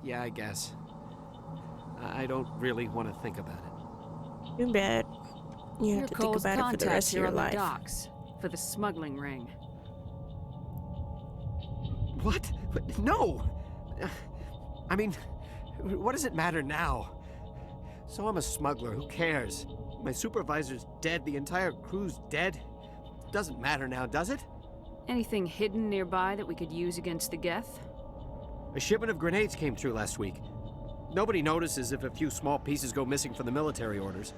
Speaker 8: I guess. I don't really want to think about it.
Speaker 1: Too bad. You have to think about it for the rest of your life.
Speaker 9: Docks for the smuggling ring.
Speaker 8: What? No! I mean, what does it matter now? So I'm a smuggler, who cares? My supervisor's dead, the entire crew's dead. Doesn't matter now, does it?
Speaker 9: Anything hidden nearby that we could use against the Geth?
Speaker 8: A shipment of grenades came through last week. Nobody notices if a few small pieces go missing from the military orders.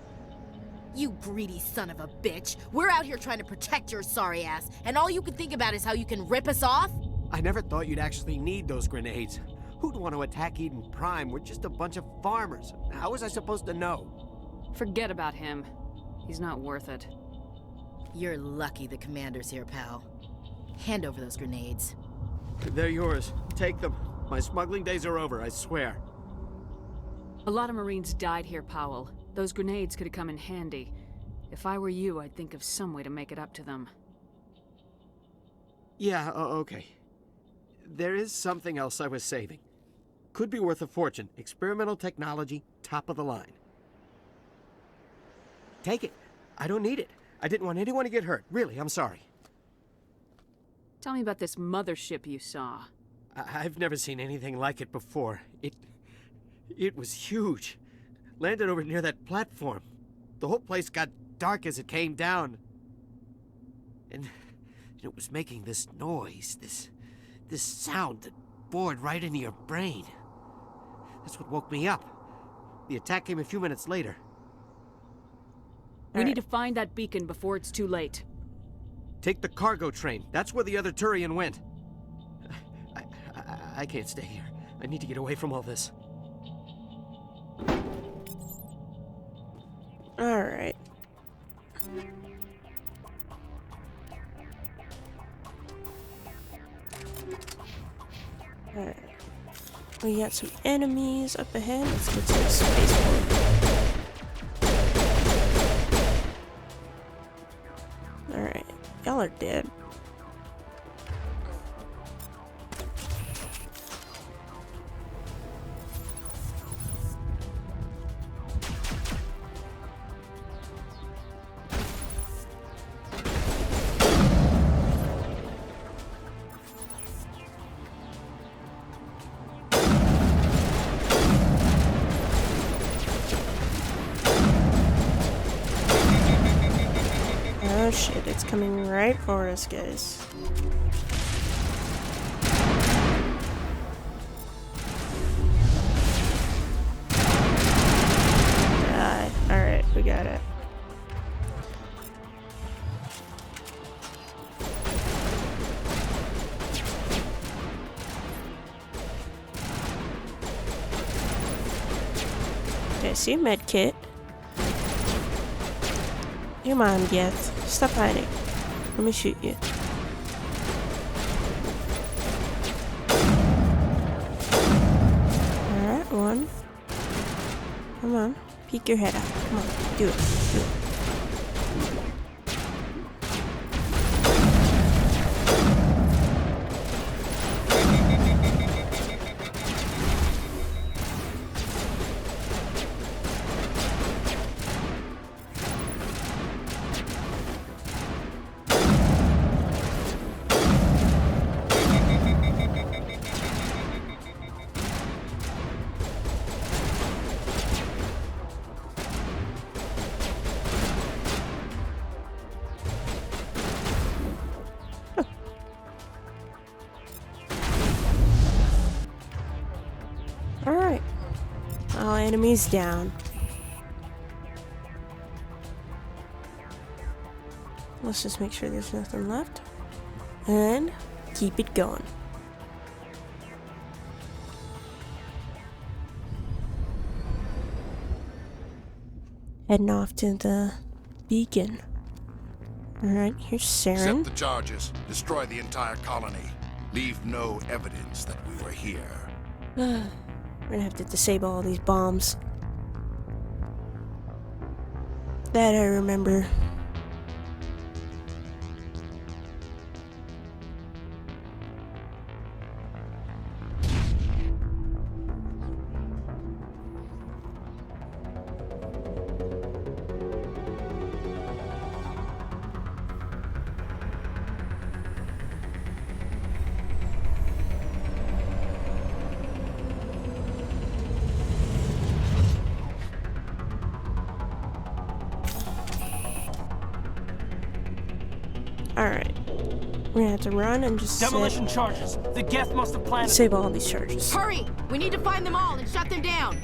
Speaker 14: You greedy son of a bitch. We're out here trying to protect your sorry ass, and all you can think about is how you can rip us off?
Speaker 8: I never thought you'd actually need those grenades. Who'd want to attack Eden Prime? We're just a bunch of farmers. How was I supposed to know?
Speaker 9: Forget about him. He's not worth it.
Speaker 14: You're lucky the commander's here, pal. Hand over those grenades.
Speaker 8: They're yours. Take them. My smuggling days are over, I swear.
Speaker 9: A lot of Marines died here, Powell. Those grenades could have come in handy. If I were you, I'd think of some way to make it up to them.
Speaker 8: Yeah, okay. There is something else I was saving. Could be worth a fortune. Experimental technology, top of the line. Take it. I don't need it. I didn't want anyone to get hurt. Really, I'm sorry.
Speaker 9: Tell me about this mothership you saw.
Speaker 8: I've never seen anything like it before. It was huge. Landed over near that platform. The whole place got dark as it came down. And it was making this noise, this sound that bored right into your brain. That's what woke me up. The attack came a few minutes later.
Speaker 9: We need to find that beacon before it's too late.
Speaker 8: Take the cargo train. That's where the other Turian went. I can't stay here. I need to get away from all this.
Speaker 1: Alright. Alright. We got some enemies up ahead. Let's get to the spaceport. Alright. Y'all are dead. Oh shit, it's coming right for us, guys. Die. Alright, we got it. Okay, see a med kit. Come on, Geth. Stop hiding. Let me shoot you. Alright, one. Come on. Peek your head out. Come on. Do it. Do it. Alright. All enemies down. Let's just make sure there's nothing left. And keep it going. Heading off to the beacon. Alright, here's Saren.
Speaker 18: Accept the charges. Destroy the entire colony. Leave no evidence that we were here.
Speaker 1: We're gonna have to disable all these bombs. That I remember. Alright. We're gonna have to run and just
Speaker 8: Demolition charges. The Geth must have planted.
Speaker 1: Disable all these charges.
Speaker 14: Hurry! We need to find them all and shut them down.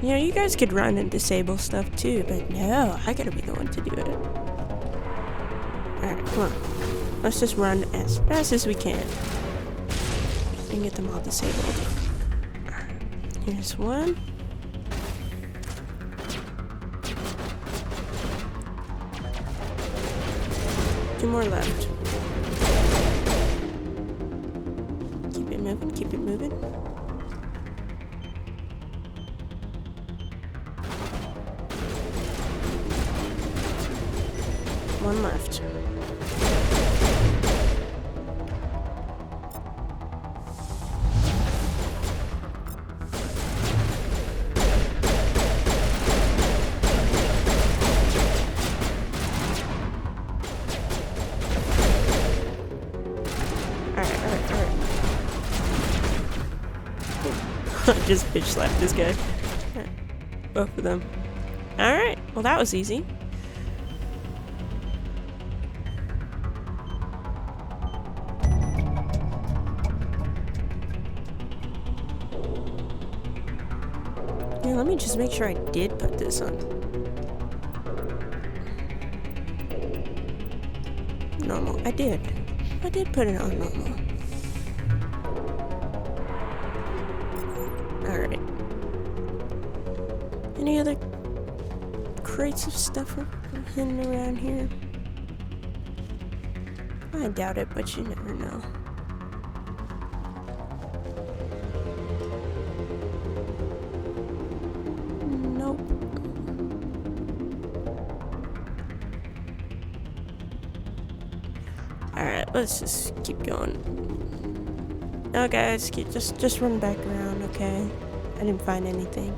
Speaker 1: You know, you guys could run and disable stuff too, but no, I gotta be the one to do it. Alright, come on. Let's just run as fast as we can. And get them all disabled. Alright, here's one. Two more left. Keep it moving, keep it moving. One left. Just bitch slapped this guy. Both of them. Alright, well that was easy. Yeah, let me just make sure I did put this on normal. I did. I did put it on normal. Alright. Any other crates of stuff hidden around here? I doubt it, but you never know. Nope. Alright, let's just keep going. No, guys, just run back around, okay? I didn't find anything.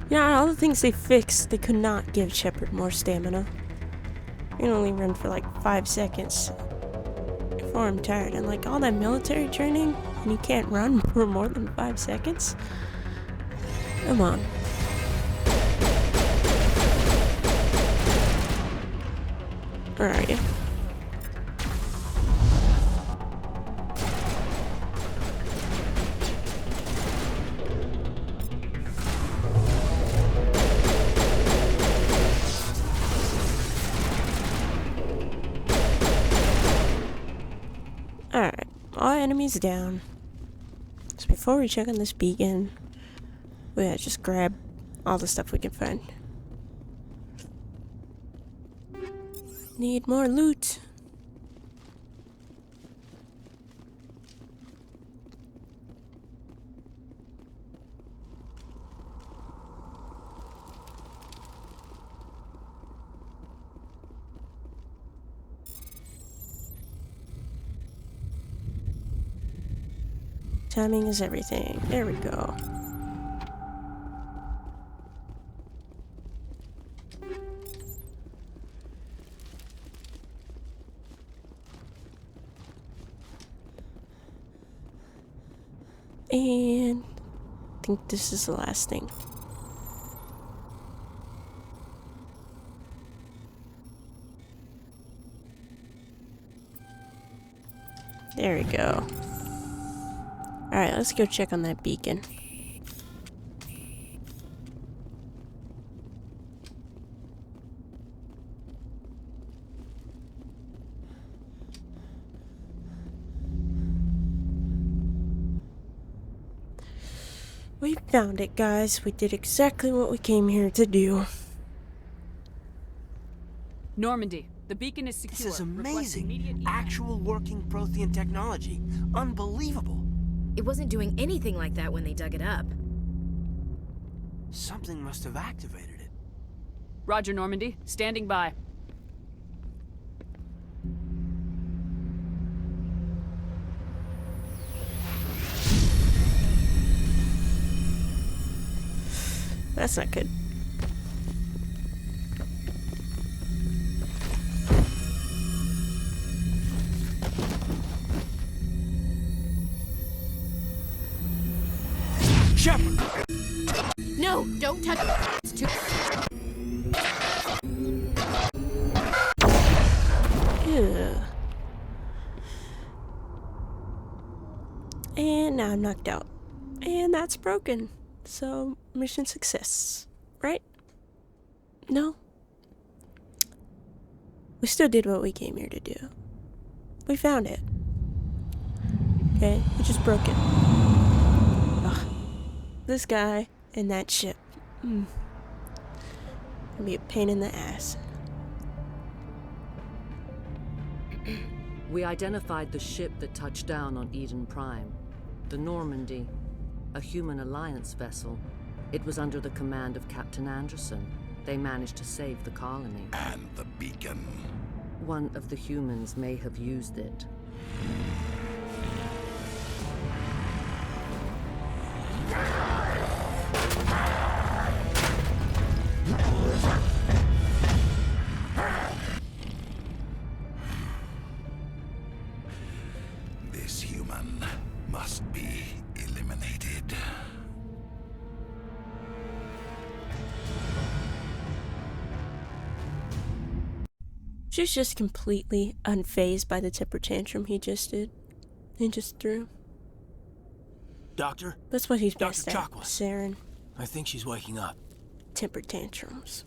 Speaker 1: Yeah, all the things they fixed, they could not give Shepard more stamina. You can only run for like 5 seconds before I'm tired. And like all that military training, and you can't run for more than 5 seconds? Come on. Where are you? Alright, all enemies down. So before we check on this beacon, we gotta just grab all the stuff we can find. Need more loot. Timing is everything. There we go. And I think this is the last thing. There we go. Alright, let's go check on that beacon. We found it, guys. We did exactly what we came here to do.
Speaker 9: Normandy, the beacon is secure.
Speaker 17: This is amazing. Actual working Prothean technology. Unbelievable.
Speaker 14: It wasn't doing anything like that when they dug it up.
Speaker 17: Something must have activated it.
Speaker 9: Roger, Normandy. Standing by.
Speaker 1: That's not good.
Speaker 17: Shepard!
Speaker 14: No, don't touch it. It's too...
Speaker 1: Ugh. And now I'm knocked out. And that's broken. So, mission success, right? No? We still did what we came here to do. We found it. Okay, we just broke it. Ugh. This guy and that ship. Gonna be a pain in the ass.
Speaker 2: We identified the ship that touched down on Eden Prime. The Normandy. A human alliance vessel. It was under the command of Captain Anderson. They managed to save the colony.
Speaker 18: And the beacon.
Speaker 2: One of the humans may have used it.
Speaker 18: This human must be eliminated.
Speaker 1: She's just completely unfazed by the temper tantrum he just did. He just threw.
Speaker 17: Doctor?
Speaker 1: That's what he's best
Speaker 17: Dr.
Speaker 1: at,
Speaker 17: Chakwas.
Speaker 1: Saren.
Speaker 17: I think she's waking up.
Speaker 1: Temper tantrums.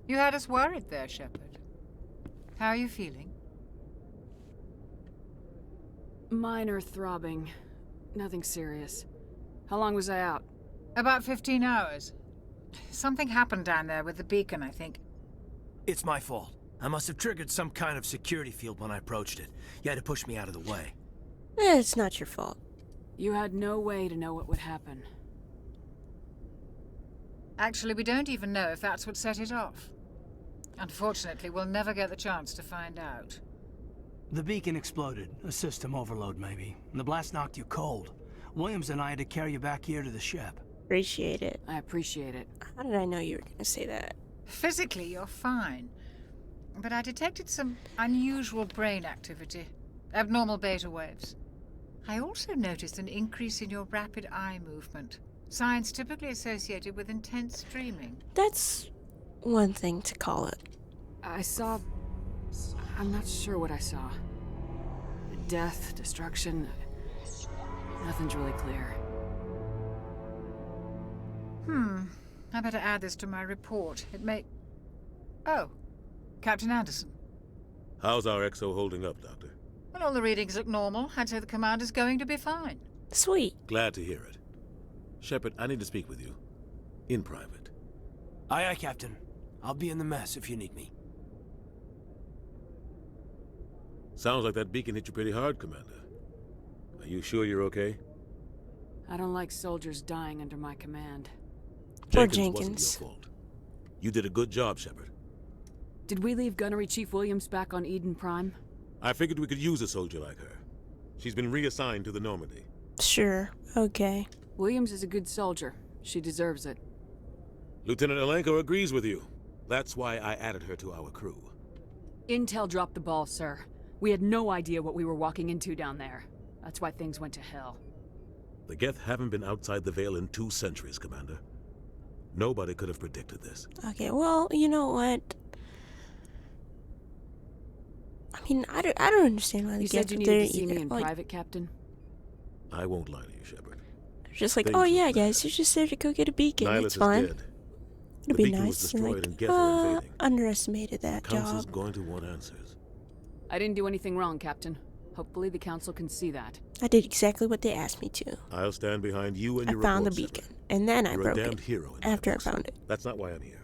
Speaker 13: You had us worried there, Shepard. How are you feeling?
Speaker 9: Minor throbbing. Nothing serious. How long was I out?
Speaker 13: About 15 hours. Something happened down there with the beacon, I think.
Speaker 17: It's my fault. I must have triggered some kind of security field when I approached it. You had to push me out of the way.
Speaker 1: It's not your fault.
Speaker 9: You had no way to know what would happen.
Speaker 13: Actually, we don't even know if that's what set it off. Unfortunately, we'll never get the chance to find out.
Speaker 17: The beacon exploded. A system overload, maybe. And the blast knocked you cold. Williams and I had to carry you back here to the ship.
Speaker 1: Appreciate it.
Speaker 9: I appreciate it.
Speaker 1: How did I know you were gonna say that?
Speaker 13: Physically, you're fine. But I detected some unusual brain activity. Abnormal beta waves. I also noticed an increase in your rapid eye movement. Signs typically associated with intense dreaming.
Speaker 1: That's one thing to call it.
Speaker 9: I'm not sure what I saw. Death, destruction. Nothing's really clear.
Speaker 13: I better add this to my report. It may... Oh, Captain Anderson.
Speaker 4: How's our XO holding up, Doctor?
Speaker 13: Well, all the readings look normal. I'd say the commander's going to be fine.
Speaker 1: Sweet.
Speaker 4: Glad to hear it. Shepard, I need to speak with you. In private.
Speaker 17: Aye, aye, Captain. I'll be in the mess if you need me.
Speaker 4: Sounds like that beacon hit you pretty hard, Commander. Are you sure you're okay?
Speaker 9: I don't like soldiers dying under my command.
Speaker 4: Jenkins wasn't your fault. You did a good job, Shepard.
Speaker 9: Did we leave Gunnery Chief Williams back on Eden Prime?
Speaker 4: I figured we could use a soldier like her. She's been reassigned to the Normandy.
Speaker 1: Sure, okay.
Speaker 9: Williams is a good soldier. She deserves it.
Speaker 4: Lieutenant Alenko agrees with you. That's why I added her to our crew.
Speaker 9: Intel dropped the ball, sir. We had no idea what we were walking into down there. That's why things went to hell.
Speaker 4: The Geth haven't been outside the Veil in 2 centuries, Commander. Nobody could have predicted this.
Speaker 1: Okay, well, you know what? I mean, I don't understand why the
Speaker 9: You
Speaker 1: Geth
Speaker 9: said you
Speaker 1: were there
Speaker 9: needed to see me
Speaker 1: either.
Speaker 9: in
Speaker 1: Like,
Speaker 9: private, Captain?
Speaker 4: I won't lie to you, Shepard.
Speaker 1: just like,
Speaker 4: Things
Speaker 1: oh yeah,
Speaker 4: were
Speaker 1: guys, you're just there to go get a beacon.
Speaker 4: Nihilus
Speaker 1: It's
Speaker 4: is
Speaker 1: fine.
Speaker 4: dead.
Speaker 1: It'll
Speaker 4: The
Speaker 1: be
Speaker 4: beacon was
Speaker 1: nice. And
Speaker 4: destroyed
Speaker 1: like,
Speaker 4: and Geth are invading.
Speaker 1: underestimated that
Speaker 4: The Council's
Speaker 1: job.
Speaker 4: going to want answers.
Speaker 9: I didn't do anything wrong, Captain. Hopefully the Council can see that.
Speaker 1: I did exactly what they asked me to.
Speaker 4: I'll stand behind you and
Speaker 1: I
Speaker 4: your
Speaker 1: found the
Speaker 4: report,
Speaker 1: beacon,
Speaker 4: Shepard.
Speaker 1: and then I
Speaker 4: You're
Speaker 1: broke
Speaker 4: a damned
Speaker 1: it
Speaker 4: hero in my
Speaker 1: after I
Speaker 4: books.
Speaker 1: found it.
Speaker 4: That's not why I'm here.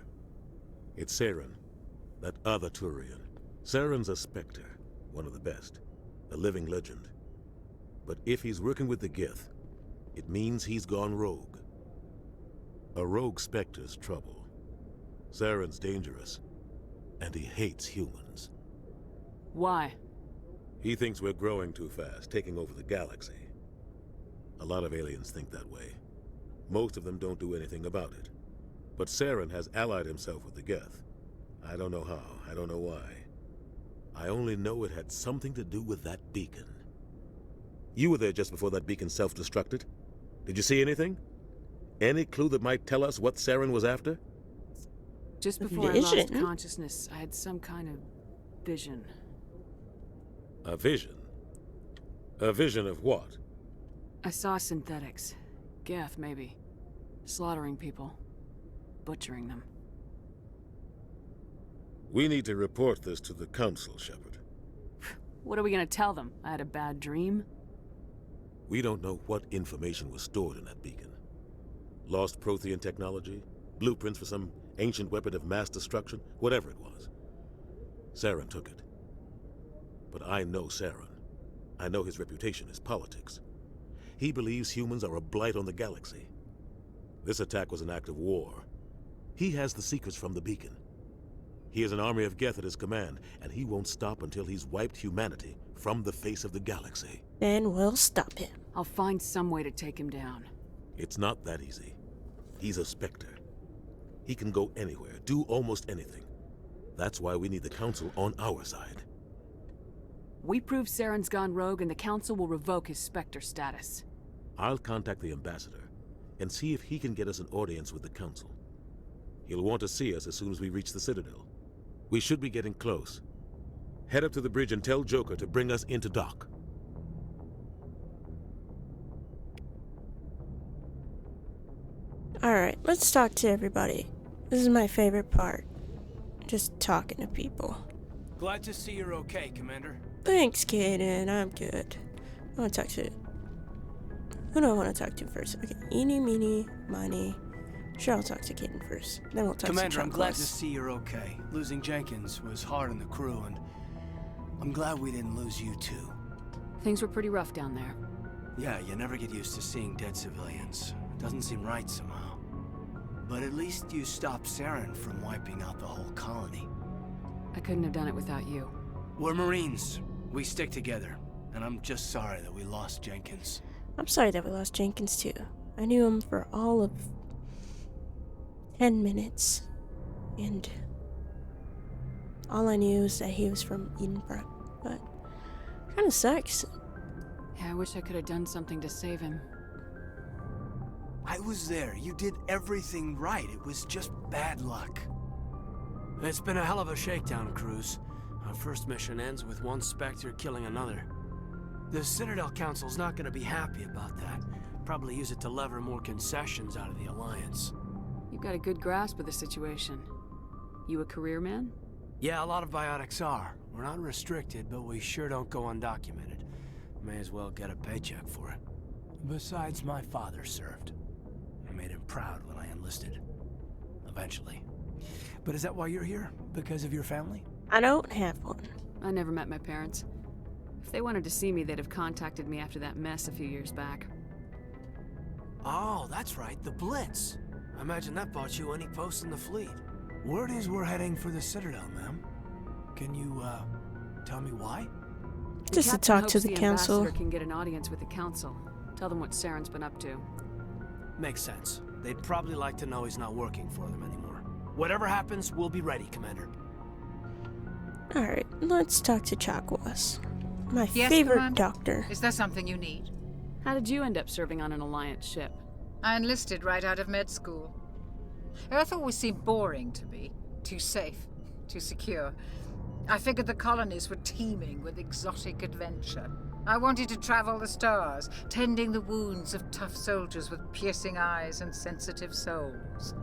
Speaker 4: It's Saren, that other Turian. Saren's a Spectre, one of the best, a living legend. But if he's working with the Geth, it means he's gone rogue. A rogue Spectre's trouble. Saren's dangerous, and he hates humans.
Speaker 9: Why?
Speaker 4: He thinks we're growing too fast, taking over the galaxy. A lot of aliens think that way. Most of them don't do anything about it. But Saren has allied himself with the Geth. I don't know how, I don't know why. I only know it had something to do with that beacon. You were there just before that beacon self-destructed. Did you see anything? Any clue that might tell us what Saren was after?
Speaker 9: Just before I lost consciousness, I had some kind of vision.
Speaker 4: A vision? A vision of what?
Speaker 9: I saw synthetics. Geth, maybe. Slaughtering people. Butchering them.
Speaker 4: We need to report this to the Council, Shepard.
Speaker 9: What are we gonna tell them? I had a bad dream?
Speaker 4: We don't know what information was stored in that beacon. Lost Prothean technology? Blueprints for some ancient weapon of mass destruction? Whatever it was. Saren took it. But I know Saren. I know his reputation is politics. He believes humans are a blight on the galaxy. This attack was an act of war. He has the secrets from the beacon. He has an army of Geth at his command, and he won't stop until he's wiped humanity from the face of the galaxy.
Speaker 1: Then we'll stop him.
Speaker 9: I'll find some way to take him down.
Speaker 4: It's not that easy. He's a Spectre. He can go anywhere, do almost anything. That's why we need the Council on our side.
Speaker 9: We prove Saren's gone rogue and the Council will revoke his Spectre status.
Speaker 4: I'll contact the Ambassador and see if he can get us an audience with the Council. He'll want to see us as soon as we reach the Citadel. We should be getting close. Head up to the bridge and tell Joker to bring us into dock.
Speaker 1: Alright, let's talk to everybody. This is my favorite part. just talking to people.
Speaker 17: Glad to see you're okay, Commander.
Speaker 1: Thanks, Kaden. I'm good. I want to talk to... Who do I want to talk to first? Okay, eeny, meeny, miny. Sure, I'll talk to Kaden first. Then we'll talk
Speaker 17: Commander,
Speaker 1: to
Speaker 17: I'm glad to see you're okay. Losing Jenkins was hard on the crew, and I'm glad we didn't lose you too.
Speaker 9: Things were pretty rough down there.
Speaker 17: Yeah, you never get used to seeing dead civilians. It doesn't seem right somehow. But at least you stopped Saren from wiping out the whole colony.
Speaker 9: I couldn't have done it without you.
Speaker 17: We're Marines. We stick together. And I'm just sorry that we lost Jenkins.
Speaker 1: I'm sorry that we lost Jenkins too. I knew him for all of 10 minutes. And all I knew is that he was from Eden Prime. But it kind of sucks.
Speaker 9: Yeah, I wish I could have done something to save him.
Speaker 17: I was there. You did everything right. It was just bad luck. It's been a hell of a shakedown, Cruz. Our first mission ends with one Spectre killing another. The Citadel Council's not going to be happy about that. Probably use it to lever more concessions out of the Alliance.
Speaker 9: You've got a good grasp of the situation. You a career man?
Speaker 17: Yeah, a lot of biotics are. We're not restricted, but we sure don't go undocumented. May as well get a paycheck for it. Besides, my father served. I made him proud when I enlisted. Eventually. But is that why you're here? Because of your family?
Speaker 1: I don't have one.
Speaker 9: I never met my parents. If they wanted to see me, they'd have contacted me after that mess a few years back.
Speaker 17: Oh, that's right, the Blitz. I imagine that bought you any post in the fleet. Word is we're heading for the Citadel, ma'am. Can you, tell me why?
Speaker 1: Just to talk to the council.
Speaker 9: Ambassador can get an audience with the council. Tell them what Saren's been up to.
Speaker 17: Makes sense. They'd probably like to know he's not working for them anymore. Whatever happens, we'll be ready, Commander.
Speaker 1: Alright, let's talk to Chakwas. My
Speaker 13: Yes,
Speaker 1: favorite
Speaker 13: Commander?
Speaker 1: doctor.
Speaker 13: Is there something you need?
Speaker 9: How did you end up serving on an Alliance ship?
Speaker 13: I enlisted right out of med school. Earth always seemed boring to me. Too safe, too secure. I figured the colonies were teeming with exotic adventure. I wanted to travel the stars, tending the wounds of tough soldiers with piercing eyes and sensitive souls.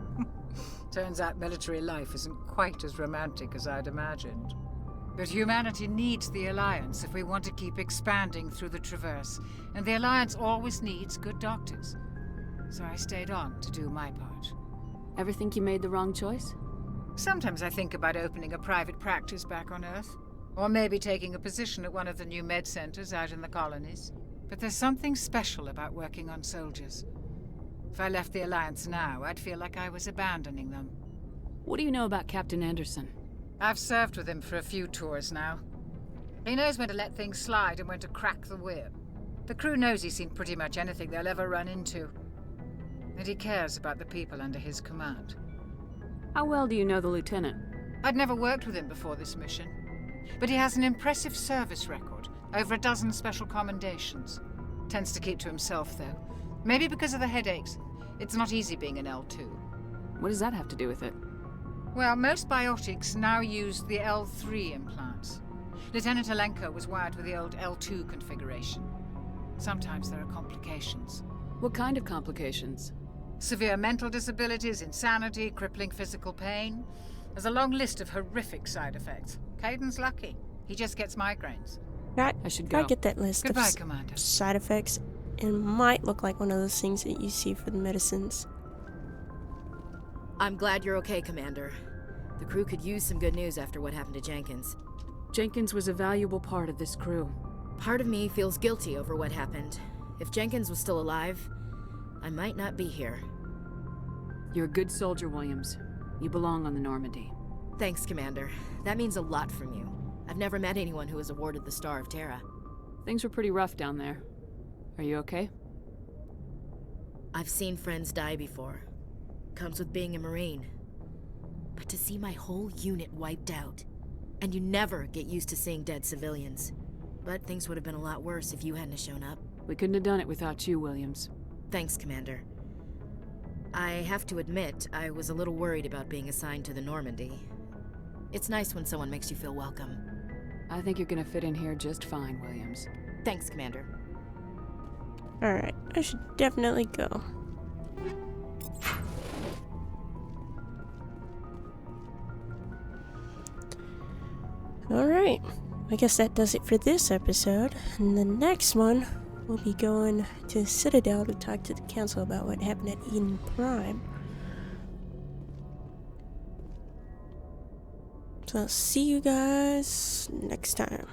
Speaker 13: Turns out military life isn't quite as romantic as I'd imagined. But humanity needs the Alliance if we want to keep expanding through the Traverse, and the Alliance always needs good doctors. So I stayed on to do my part.
Speaker 9: Ever think you made the wrong choice?
Speaker 13: Sometimes I think about opening a private practice back on Earth, or maybe taking a position at one of the new med centers out in the colonies. But there's something special about working on soldiers. If I left the Alliance now, I'd feel like I was abandoning them.
Speaker 9: What do you know about Captain Anderson?
Speaker 13: I've served with him for a few tours now. He knows when to let things slide and when to crack the whip. The crew knows he's seen pretty much anything they'll ever run into. And he cares about the people under his command.
Speaker 9: How well do you know the lieutenant?
Speaker 13: I'd never worked with him before this mission. But he has an impressive service record, over a dozen special commendations. Tends to keep to himself, though. Maybe because of the headaches. It's not easy being an L2.
Speaker 9: What does that have to do with it?
Speaker 13: Well, most biotics now use the L3 implants. Lieutenant Alenko was wired with the old L2 configuration. Sometimes there are complications.
Speaker 9: What kind of complications?
Speaker 13: Severe mental disabilities, insanity, crippling physical pain. There's a long list of horrific side effects. Caden's lucky. He just gets migraines.
Speaker 9: I should go.
Speaker 1: I get that list
Speaker 13: Goodbye,
Speaker 1: of
Speaker 13: Commander.
Speaker 1: side effects. It might look like one of those things that you see for the medicines.
Speaker 14: I'm glad you're okay, Commander. The crew could use some good news after what happened to Jenkins.
Speaker 9: Jenkins was a valuable part of this crew.
Speaker 14: Part of me feels guilty over what happened. If Jenkins was still alive, I might not be here.
Speaker 9: You're a good soldier, Williams. You belong on the Normandy.
Speaker 14: Thanks, Commander. That means a lot from you. I've never met anyone who was awarded the Star of Terra.
Speaker 9: Things were pretty rough down there. Are you okay?
Speaker 14: I've seen friends die before. Comes with being a Marine. But to see my whole unit wiped out, and you never get used to seeing dead civilians. But things would have been a lot worse if you hadn't shown up.
Speaker 9: We couldn't have done it without you, Williams.
Speaker 14: Thanks, Commander. I have to admit, I was a little worried about being assigned to the Normandy. It's nice when someone makes you feel welcome.
Speaker 9: I think you're gonna fit in here just fine, Williams.
Speaker 14: Thanks, Commander.
Speaker 1: Alright, I should definitely go. Alright, I guess that does it for this episode. In the next one, we'll be going to Citadel to talk to the council about what happened at Eden Prime. So I'll see you guys next time.